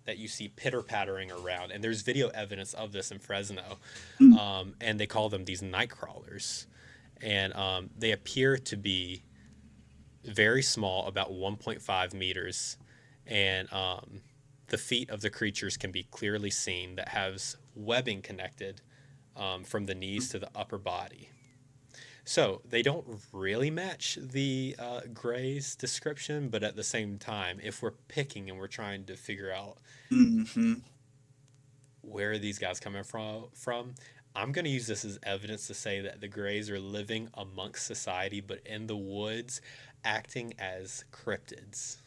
that you see pitter pattering around. And there's video evidence of this in Fresno. Mm. And they call them these night crawlers. And they appear to be very small, about 1.5 meters. And the feet of the creatures can be clearly seen that has webbing connected from the knees to the upper body. So they don't really match the Gray's description, but at the same time, if we're picking and we're trying to figure out Mm-hmm. where are these guys coming from, I'm going to use this as evidence to say that the Greys are living amongst society, but in the woods, acting as cryptids,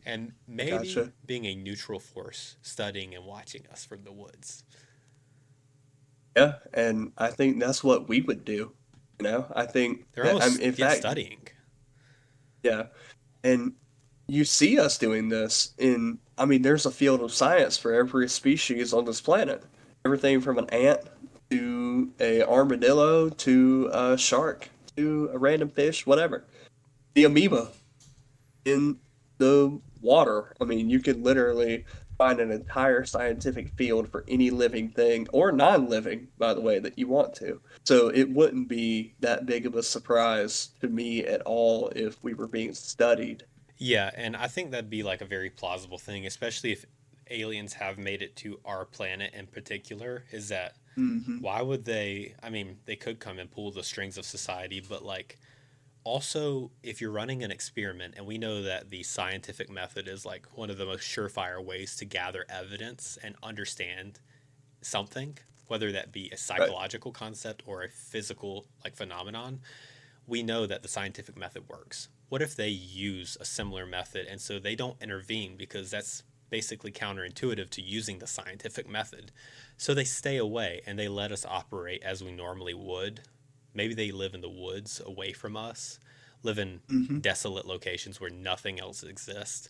and I maybe gotcha. being a neutral force, studying and watching us from the woods. Yeah, and I think that's what we would do. I think They're that almost, in yeah, fact, studying. yeah, and you see us doing this in. I mean, there's a field of science for every species on this planet. Everything from an ant to a armadillo to a shark to a random fish, whatever. The amoeba in the water. I mean, you could literally find an entire scientific field for any living thing or non-living, by the way, that you want to. So it wouldn't be that big of a surprise to me at all if we were being studied. Yeah, and I think that'd be like a very plausible thing, especially if aliens have made it to our planet in particular, is that Hmm. why would they? I mean, they could come and pull the strings of society, but like also, if you're running an experiment, and we know that the scientific method is like one of the most surefire ways to gather evidence and understand something, whether that be a Right. psychological concept or a physical like phenomenon, we know that the scientific method works. What if they use a similar method and so they don't intervene because that's basically counterintuitive to using the scientific method? So they stay away and they let us operate as we normally would. Maybe they live in the woods away from us, live in Hmm. desolate locations where nothing else exists.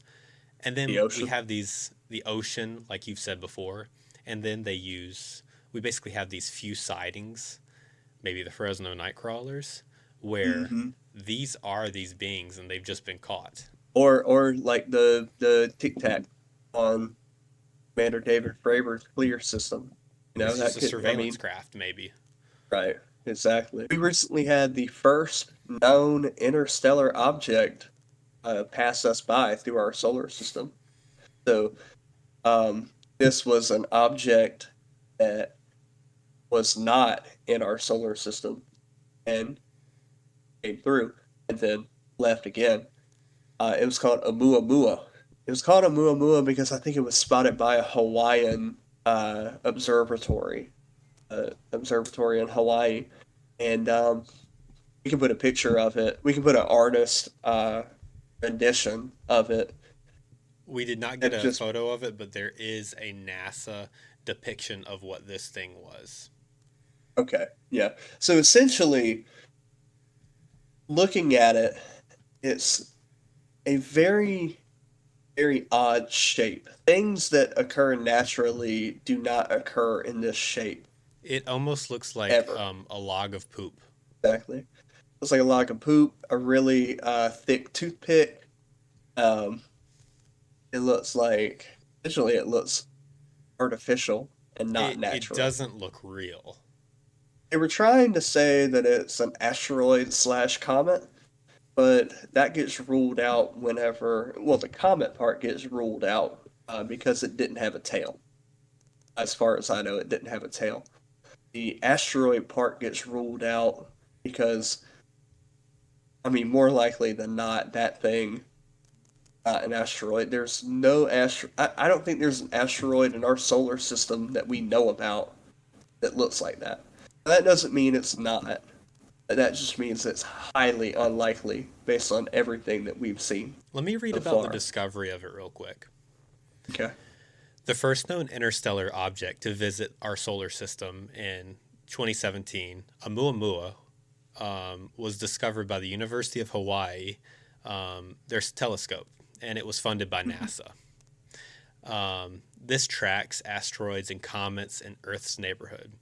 And The then we ocean. have the ocean, like you've said before, and then we basically have these few sightings, maybe the Fresno night crawlers, where Hmm. these are these beings and they've just been caught. Or like the Tic Tac on Commander David Fravor's clear system. It's just That a could. I surveillance mean, craft, maybe. right, exactly. We recently had the first known interstellar object pass us by through our solar system. So, this was an object that was not in our solar system and came through and then left again. It was called Oumuamua. It was called Oumuamua because I think it was spotted by a Hawaiian observatory in Hawaii, and we can put a picture of it. We can put an artist rendition of it. We did not get It a just photo of it, but there is a NASA depiction of what this thing was. okay, yeah. So essentially, looking at it, it's a very very odd shape. Things that occur naturally do not occur in this shape It almost looks like ever. a log of poop. Exactly. Looks like a log of poop, a really thick toothpick. Um, it looks like visually it looks artificial and not It natural. doesn't look real. They were trying to say that it's an asteroid slash comet, but that gets ruled out whenever, well, the comet part gets ruled out because it didn't have a tail. As far as I know, it didn't have a tail. The asteroid part gets ruled out because, I mean, more likely than not, that thing, not an asteroid. There's no asteroid. I don't think there's an asteroid in our solar system that we know about that looks like that. That doesn't mean it's not. That just means it's highly unlikely based on everything that we've seen Let me read so about the far. discovery of it real quick. Okay. The first known interstellar object to visit our solar system in 2017, Oumuamua, was discovered by the University of Hawaii, their telescope, and it was funded by NASA. This tracks asteroids and comets in Earth's neighborhood.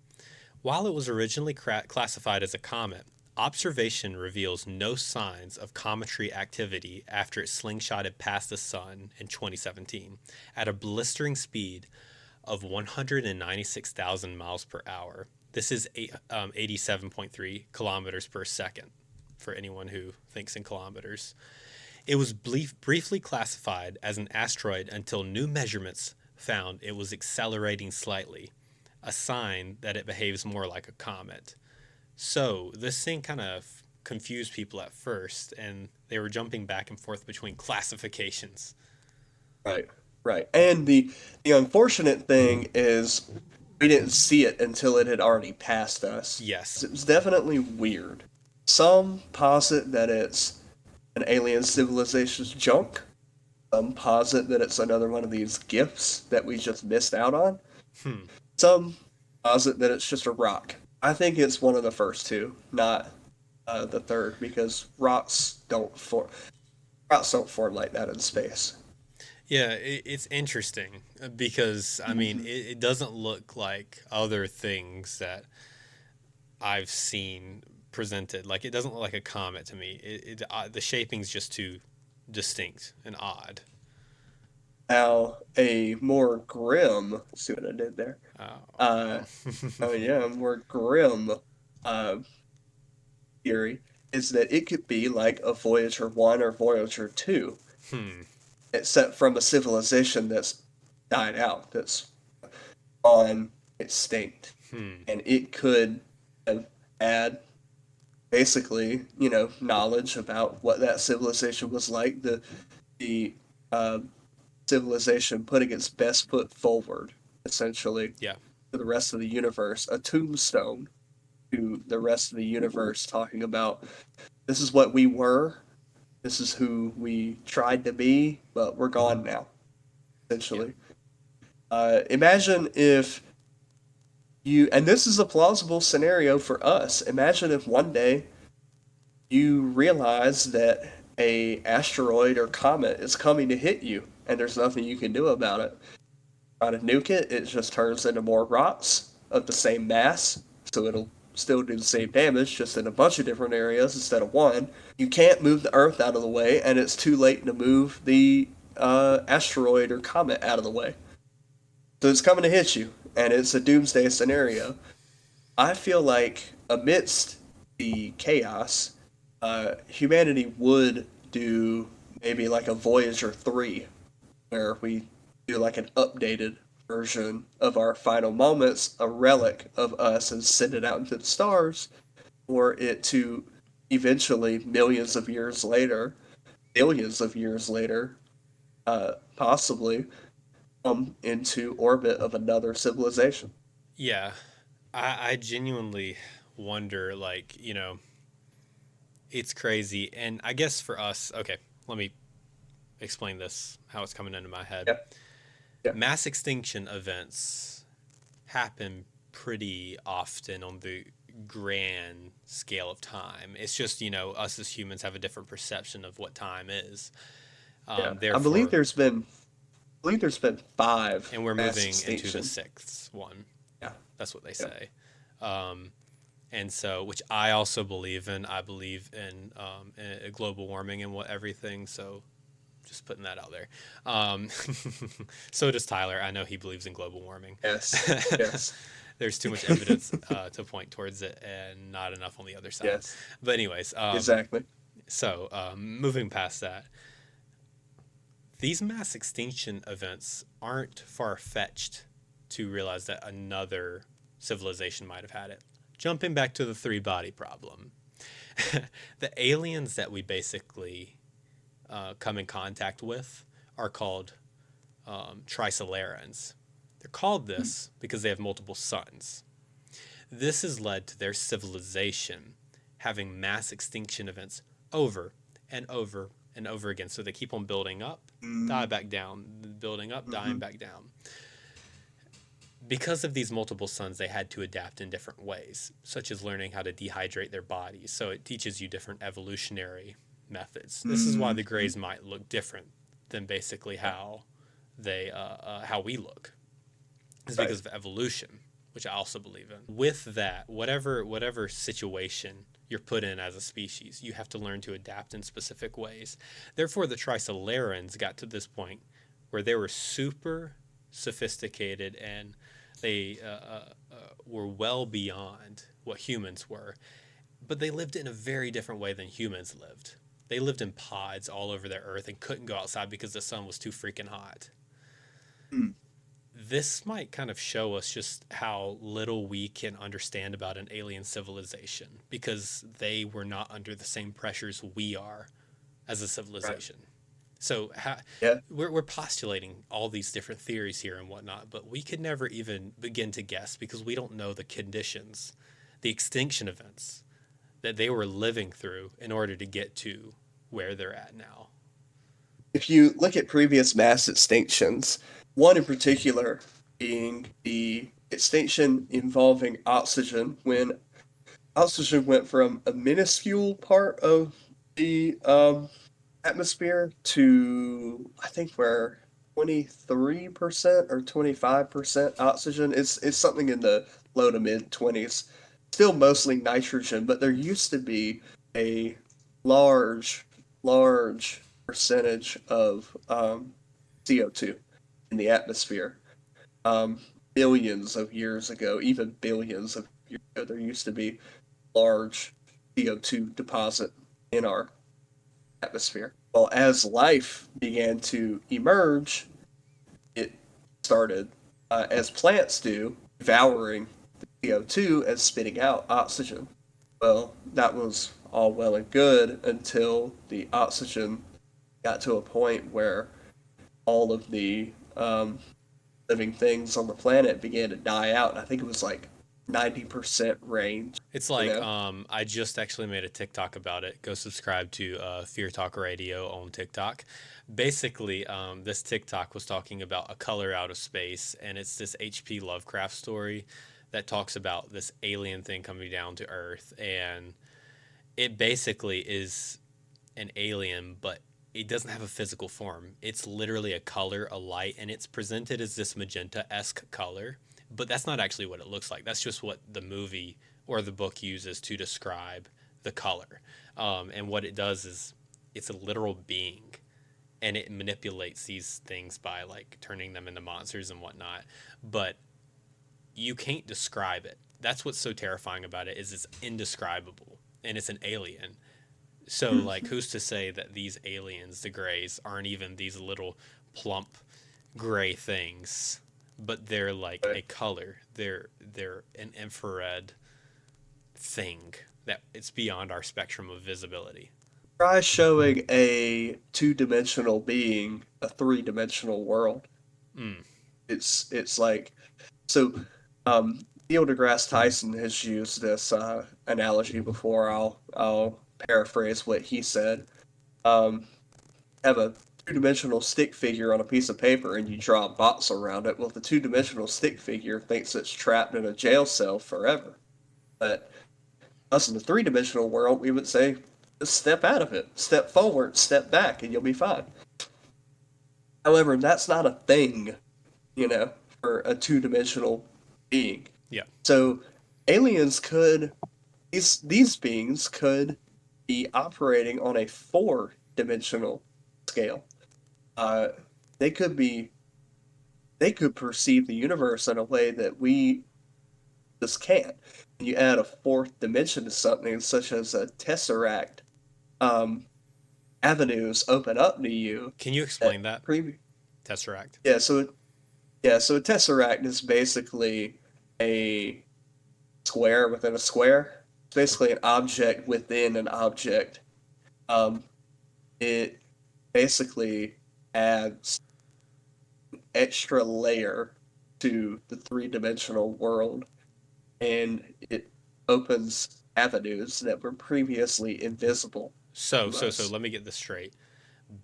While it was originally classified as a comet, observation reveals no signs of cometary activity after it slingshotted past the sun in 2017 at a blistering speed of 196,000 miles per hour. This is 87.3 kilometers per second for anyone who thinks in kilometers. It was briefly classified as an asteroid until new measurements found it was accelerating slightly, a sign that it behaves more like a comet. So this thing kind of confused people at first, and they were jumping back and forth between classifications. Right, right. And the unfortunate thing is we didn't see it until it had already passed us. Yes. It was definitely weird. Some posit that it's an alien civilization's junk. Some posit that it's another one of these gifts that we just missed out on. Hmm. Some posit that it's just a rock. I think it's one of the first two, not the third, because rocks don't form like that in space. Yeah, it's interesting because, I mean, Hmm. it doesn't look like other things that I've seen presented. Like, it doesn't look like a comet to me. The shaping's just too distinct and odd. Now, a more grim, see what I did there? Uh, Oh. oh yeah, a more grim uh, theory is that it could be like a Voyager 1 or Voyager 2, Hmm. except from a civilization that's died out, that's on extinct. Hmm. And it could add basically, knowledge about what that civilization was like. The uh, civilization putting its best foot forward, essentially, Yeah. to the rest of the universe, a tombstone to the rest of the universe, talking about this is what we were, this is who we tried to be, but we're gone now, Yeah. essentially. Imagine if and this is a plausible scenario for us. Imagine if one day you realize that a asteroid or comet is coming to hit you, and there's nothing you can do about it. Try to nuke it, it just turns into more rocks of the same mass, so it'll still do the same damage, just in a bunch of different areas instead of one. You can't move the Earth out of the way, and it's too late to move the asteroid or comet out of the way. So it's coming to hit you, and it's a doomsday scenario. I feel like amidst the chaos, humanity would do maybe like a Voyager 3, where we do like an updated version of our final moments, a relic of us, and send it out into the stars for it to eventually, millions of years later, billions of years later, possibly come into orbit of another civilization. Yeah. I genuinely wonder, like, it's crazy. And I guess for us, okay, let me explain this, how it's coming into my head. Yeah, yeah, Mass extinction events happen pretty often on the grand scale of time. It's just, us as humans have a different perception of what time is. yeah. Therefore, I believe there's been five and we're mass moving into the extinction. sixth one. Yeah, That's what they yeah. say. Um, and so, which I also believe in. I believe in global warming and what everything. So, just putting that out there. Um, so does Tyler. I know he believes in global warming. Yes, yes, There's too much evidence to point towards it, and not enough on the other side. yes. But anyways, Exactly. moving past that, these mass extinction events aren't far fetched to realize that another civilization might have had it. Jumping back to the three body problem, the aliens that we basically come in contact with are called trisolarans. They're called this because they have multiple suns. This has led to their civilization having mass extinction events over and over and over again. So they keep on building up, die Mm-hmm. back down, building up, dying back down. Because of these multiple suns, they had to adapt in different ways, such as learning how to dehydrate their bodies. So it teaches you different evolutionary methods. This is why the Mm-hmm. Greys might look different than basically how they how we look. It's Right. because of evolution. which I also believe in. With that, whatever situation you're put in as a species, you have to learn to adapt in specific ways. Therefore, the Trisolarans got to this point where they were super sophisticated and they were well beyond what humans were, but they lived in a very different way than humans lived. They lived in pods all over the earth and couldn't go outside because the sun was too freaking hot. Hmm. This might kind of show us just how little we can understand about an alien civilization because they were not under the same pressures we are as a Right. civilization. So Yeah. we're postulating all these different theories here and whatnot, but we could never even begin to guess because we don't know the conditions, the extinction events that they were living through in order to get to where they're at now. If you look at previous mass extinctions, one in particular being the extinction involving oxygen, when oxygen went from a minuscule part of the atmosphere to, I think we're 23% or 25% oxygen. It's something in the low to mid 20s. Still mostly nitrogen, but there used to be a large, large percentage of CO2 in the atmosphere. Um, Billions of years ago, even billions of years ago, there used to be large CO2 deposit in our atmosphere. Well, as life began to emerge, it started, as plants do, devouring the CO2 and spitting out oxygen. Well, that was all well and good until the oxygen got to a point where all of the living things on the planet began to die out. And I think it was like 90% range, It's you like know? I just actually made a TikTok about it. Go subscribe to Fear Talk Radio on TikTok. Basically, this TikTok was talking about A Color Out of Space, and it's this H.P. Lovecraft story that talks about this alien thing coming down to Earth, and it basically is an alien, but it doesn't have a physical form. It's literally a color, a light, and it's presented as this magenta esque color. But that's not actually what it looks like. That's just what the movie or the book uses to describe the color. And what it does is it's a literal being, and it manipulates these things by like turning them into monsters and whatnot. But you can't describe it. That's what's so terrifying about it is it's indescribable and it's an alien. So, Hmm. like, who's to say that these aliens, the grays, aren't even these little plump gray things, but they're like a color. They're an infrared thing that it's beyond our spectrum of visibility. Try showing a two-dimensional being a three-dimensional world. Mm. It's like so. Neil deGrasse Tyson has used this analogy before. I'll paraphrase what he said. Um, have a two-dimensional stick figure on a piece of paper and you draw a box around it. Well, the two-dimensional stick figure thinks it's trapped in a jail cell forever. But us in the three-dimensional world, we would say, just step out of it, step forward, step back, and you'll be fine. However, that's not a thing, you know, for a two-dimensional being. Yeah. So aliens could these beings could be operating on a four-dimensional scale. Uh, they could be they could perceive the universe in a way that we just can't. And you add a fourth dimension to something such as a tesseract, um, avenues open up to you Can you that explain that? previous. Tesseract. Yeah, so a tesseract is basically a square within a square. It's basically an object within an object. Um, it basically adds extra layer to the three-dimensional world, and it opens avenues that were previously invisible So, to so, so us. let me get this straight.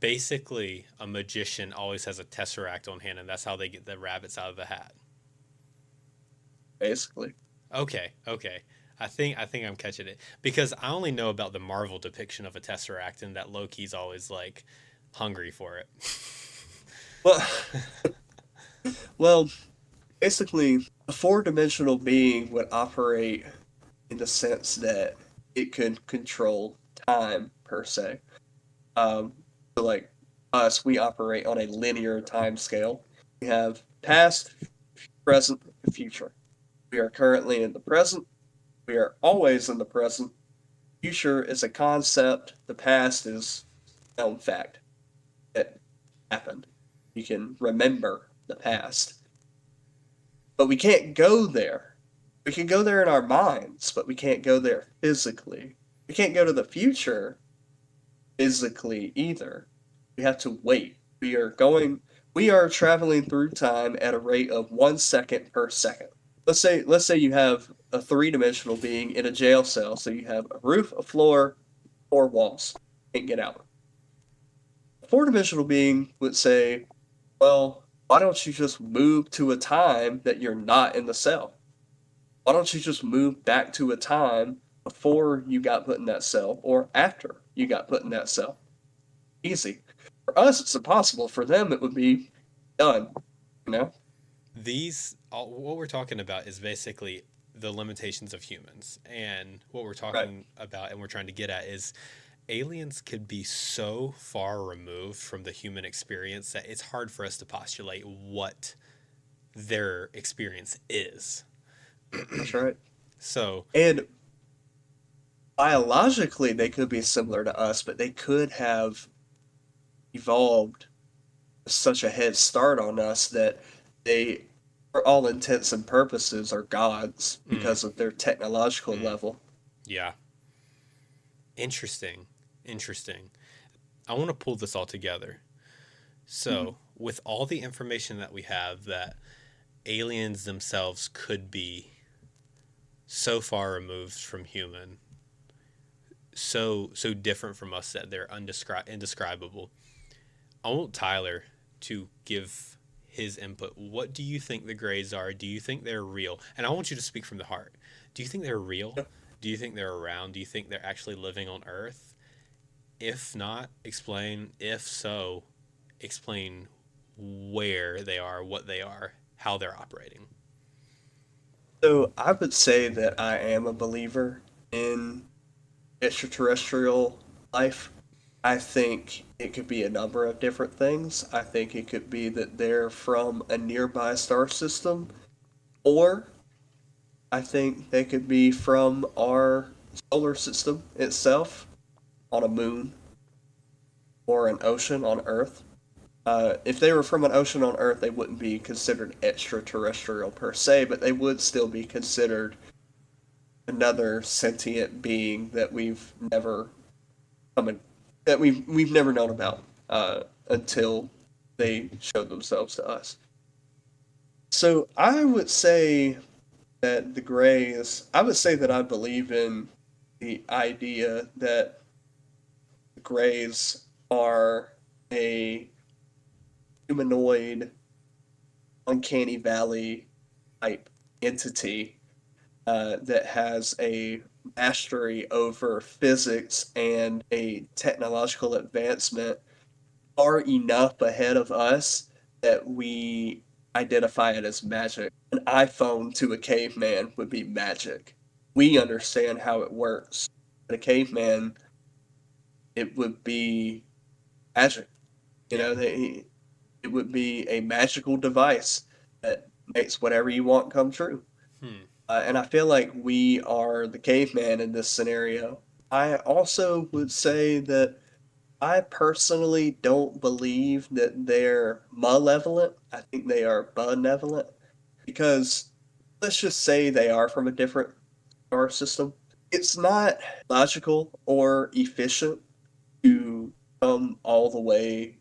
Basically, a magician always has a tesseract on hand, and that's how they get the rabbits out of the hat. Basically. Okay, okay. I think I'm catching it because I only know about the Marvel depiction of a tesseract, and that Loki's always like hungry for it. Well, well, basically. A four-dimensional being would operate in the sense that it could control time per se. Um, so like us, we operate on a linear time scale. We have past, present, and future. We are currently in the present. We are always in the present. Future is a concept. The past is a known fact that happened. You can remember the past, but we can't go there. We can go there in our minds, but we can't go there physically. We can't go to the future physically either. We have to wait. We are traveling through time at a rate of 1 second per second. Let's say you have a three-dimensional being in a jail cell, so you have a roof, a floor, four walls. Can't get out. A four-dimensional being would say, well, why don't you just move to a time that you're not in the cell? Why don't you just move back to a time before you got put in that cell or after you got put in that cell? Easy. For us, it's impossible. For them, it would be done. You know? What we're talking about is basically the limitations of humans. And what we're Right. talking about and we're trying to get at is aliens could be so far removed from the human experience that it's hard for us to postulate what their experience is. That's right. So, And biologically, they could be similar to us, but they could have evolved such a head start on us that they, for all intents and purposes, are gods mm, because of their technological mm, level. yeah, interesting. Interesting. I want to pull this all together. Mhm. So, with all the information that we have that aliens themselves could be so far removed from human, so different from us that they're indescribable. I want Tyler to give his input. What do you think the grays are? Do you think they're real? And I want you to speak from the heart. Do you think they're real? Yeah. Do you think they're around? Do you think they're actually living on Earth? If not, explain. If so, explain where they are, what they are, how they're operating. So I would say that I am a believer in extraterrestrial life. I think it could be a number of different things. I think it could be that they're from a nearby star system, or I think they could be from our solar system itself on a moon or an ocean on Earth. If they were from an ocean on Earth, they wouldn't be considered extraterrestrial per se, but they would still be considered another sentient being that come in, we've never known about until they showed themselves to us. So I would say that the Greys. I would say that I believe in the idea that the Greys are a humanoid, uncanny valley type entity that has a mastery over physics and a technological advancement far enough ahead of us that we identify it as magic. An iPhone to a caveman would be magic. We understand how it works. But a caveman, it would be magic. You Yeah. know, it would be a magical device that makes whatever you want come true. Hmm. And I feel like we are the caveman in this scenario. I also would say that I personally don't believe that they're malevolent. I think they are benevolent because let's just say they are from a different star system. It's not logical or efficient to come all the way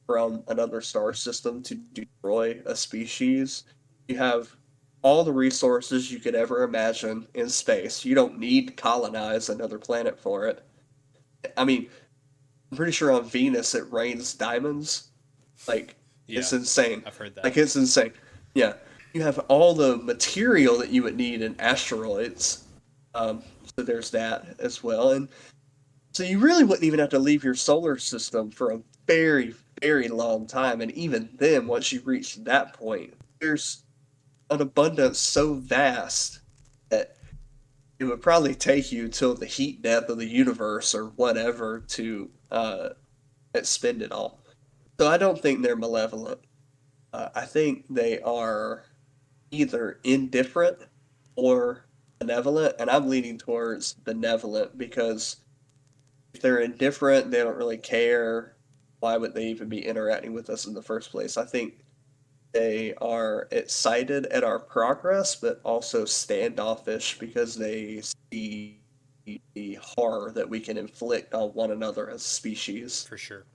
from another star system to destroy a species. You have all the resources you could ever imagine in space. You don't need to colonize another planet for it. I mean, I'm pretty sure on Venus it rains diamonds. Like, Yeah. it's insane. I've heard that. Like, it's insane. Yeah. You have all the material that you would need in asteroids. Um, so there's that as well. And so you really wouldn't even have to leave your solar system for a very, very long time. And even then, once you reach that point, there's an abundance so vast that it would probably take you till the heat death of the universe or whatever to spend it all. So I don't think they're malevolent. I think they are either indifferent or benevolent, and I'm leaning towards benevolent because if they're indifferent, they don't really care. Why would they even be interacting with us in the first place? I think they are excited at our progress, but also standoffish because they see the horror that we can inflict on one another as a species. For sure.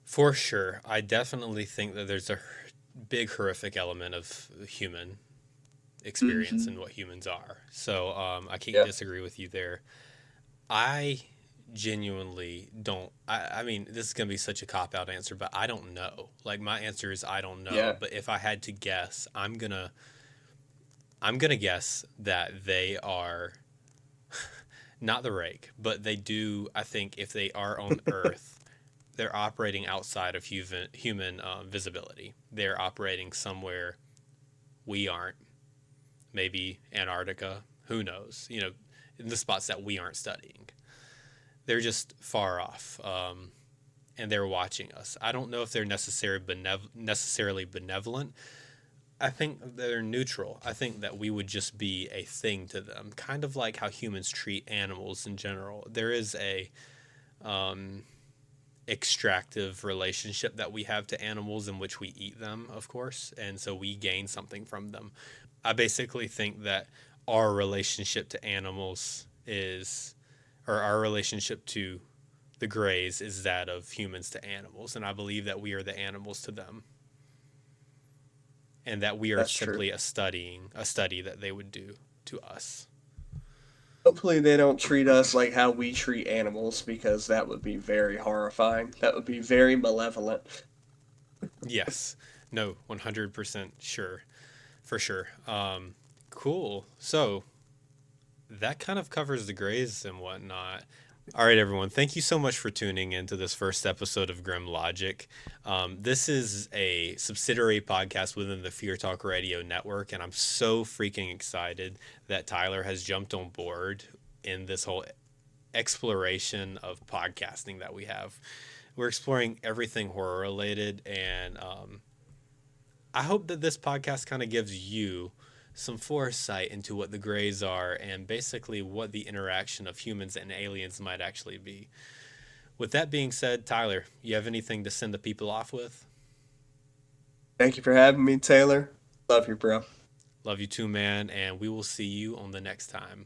For sure. I definitely think that there's a big horrific element of human experience Hmm. and what humans are. So I can't Yeah. disagree with you there. I genuinely don't. I mean, this is going to be such a cop out answer, but I don't know. Like, my answer is I don't know. Yeah. But if I had to guess, I'm gonna guess that they are not the rake, but they do. I think if they are on Earth, they're operating outside of human visibility. They're operating somewhere we aren't. Maybe Antarctica. Who knows? In the spots that we aren't studying. They're just far off, and they're watching us. I don't know if they're necessarily benevolent. I think they're neutral. I think that we would just be a thing to them, kind of like how humans treat animals in general. There is a extractive relationship that we have to animals in which we eat them, of course, and so we gain something from them. I basically think that our relationship to animals is, or our relationship to the grays is that of humans to animals, and I believe that we are the animals to them, and that we are That's true. simply a study that they would do to us. Hopefully, they don't treat us like how we treat animals because that would be very horrifying. That would be very malevolent. Yes, no, 100% sure, for sure. Cool. So that kind of covers the grays and whatnot. All right, everyone. Thank you so much for tuning into this first episode of Grim Logic. This is a subsidiary podcast within the Fear Talk Radio network, and I'm so freaking excited that Tyler has jumped on board in this whole exploration of podcasting that we have. We're exploring everything horror related, and I hope that this podcast kind of gives you some foresight into what the grays are and basically what the interaction of humans and aliens might actually be. With that being said, Tyler, you have anything to send the people off with? Thank you for having me, Taylor. Love you, bro. Love you too, man, and we will see you on the next time.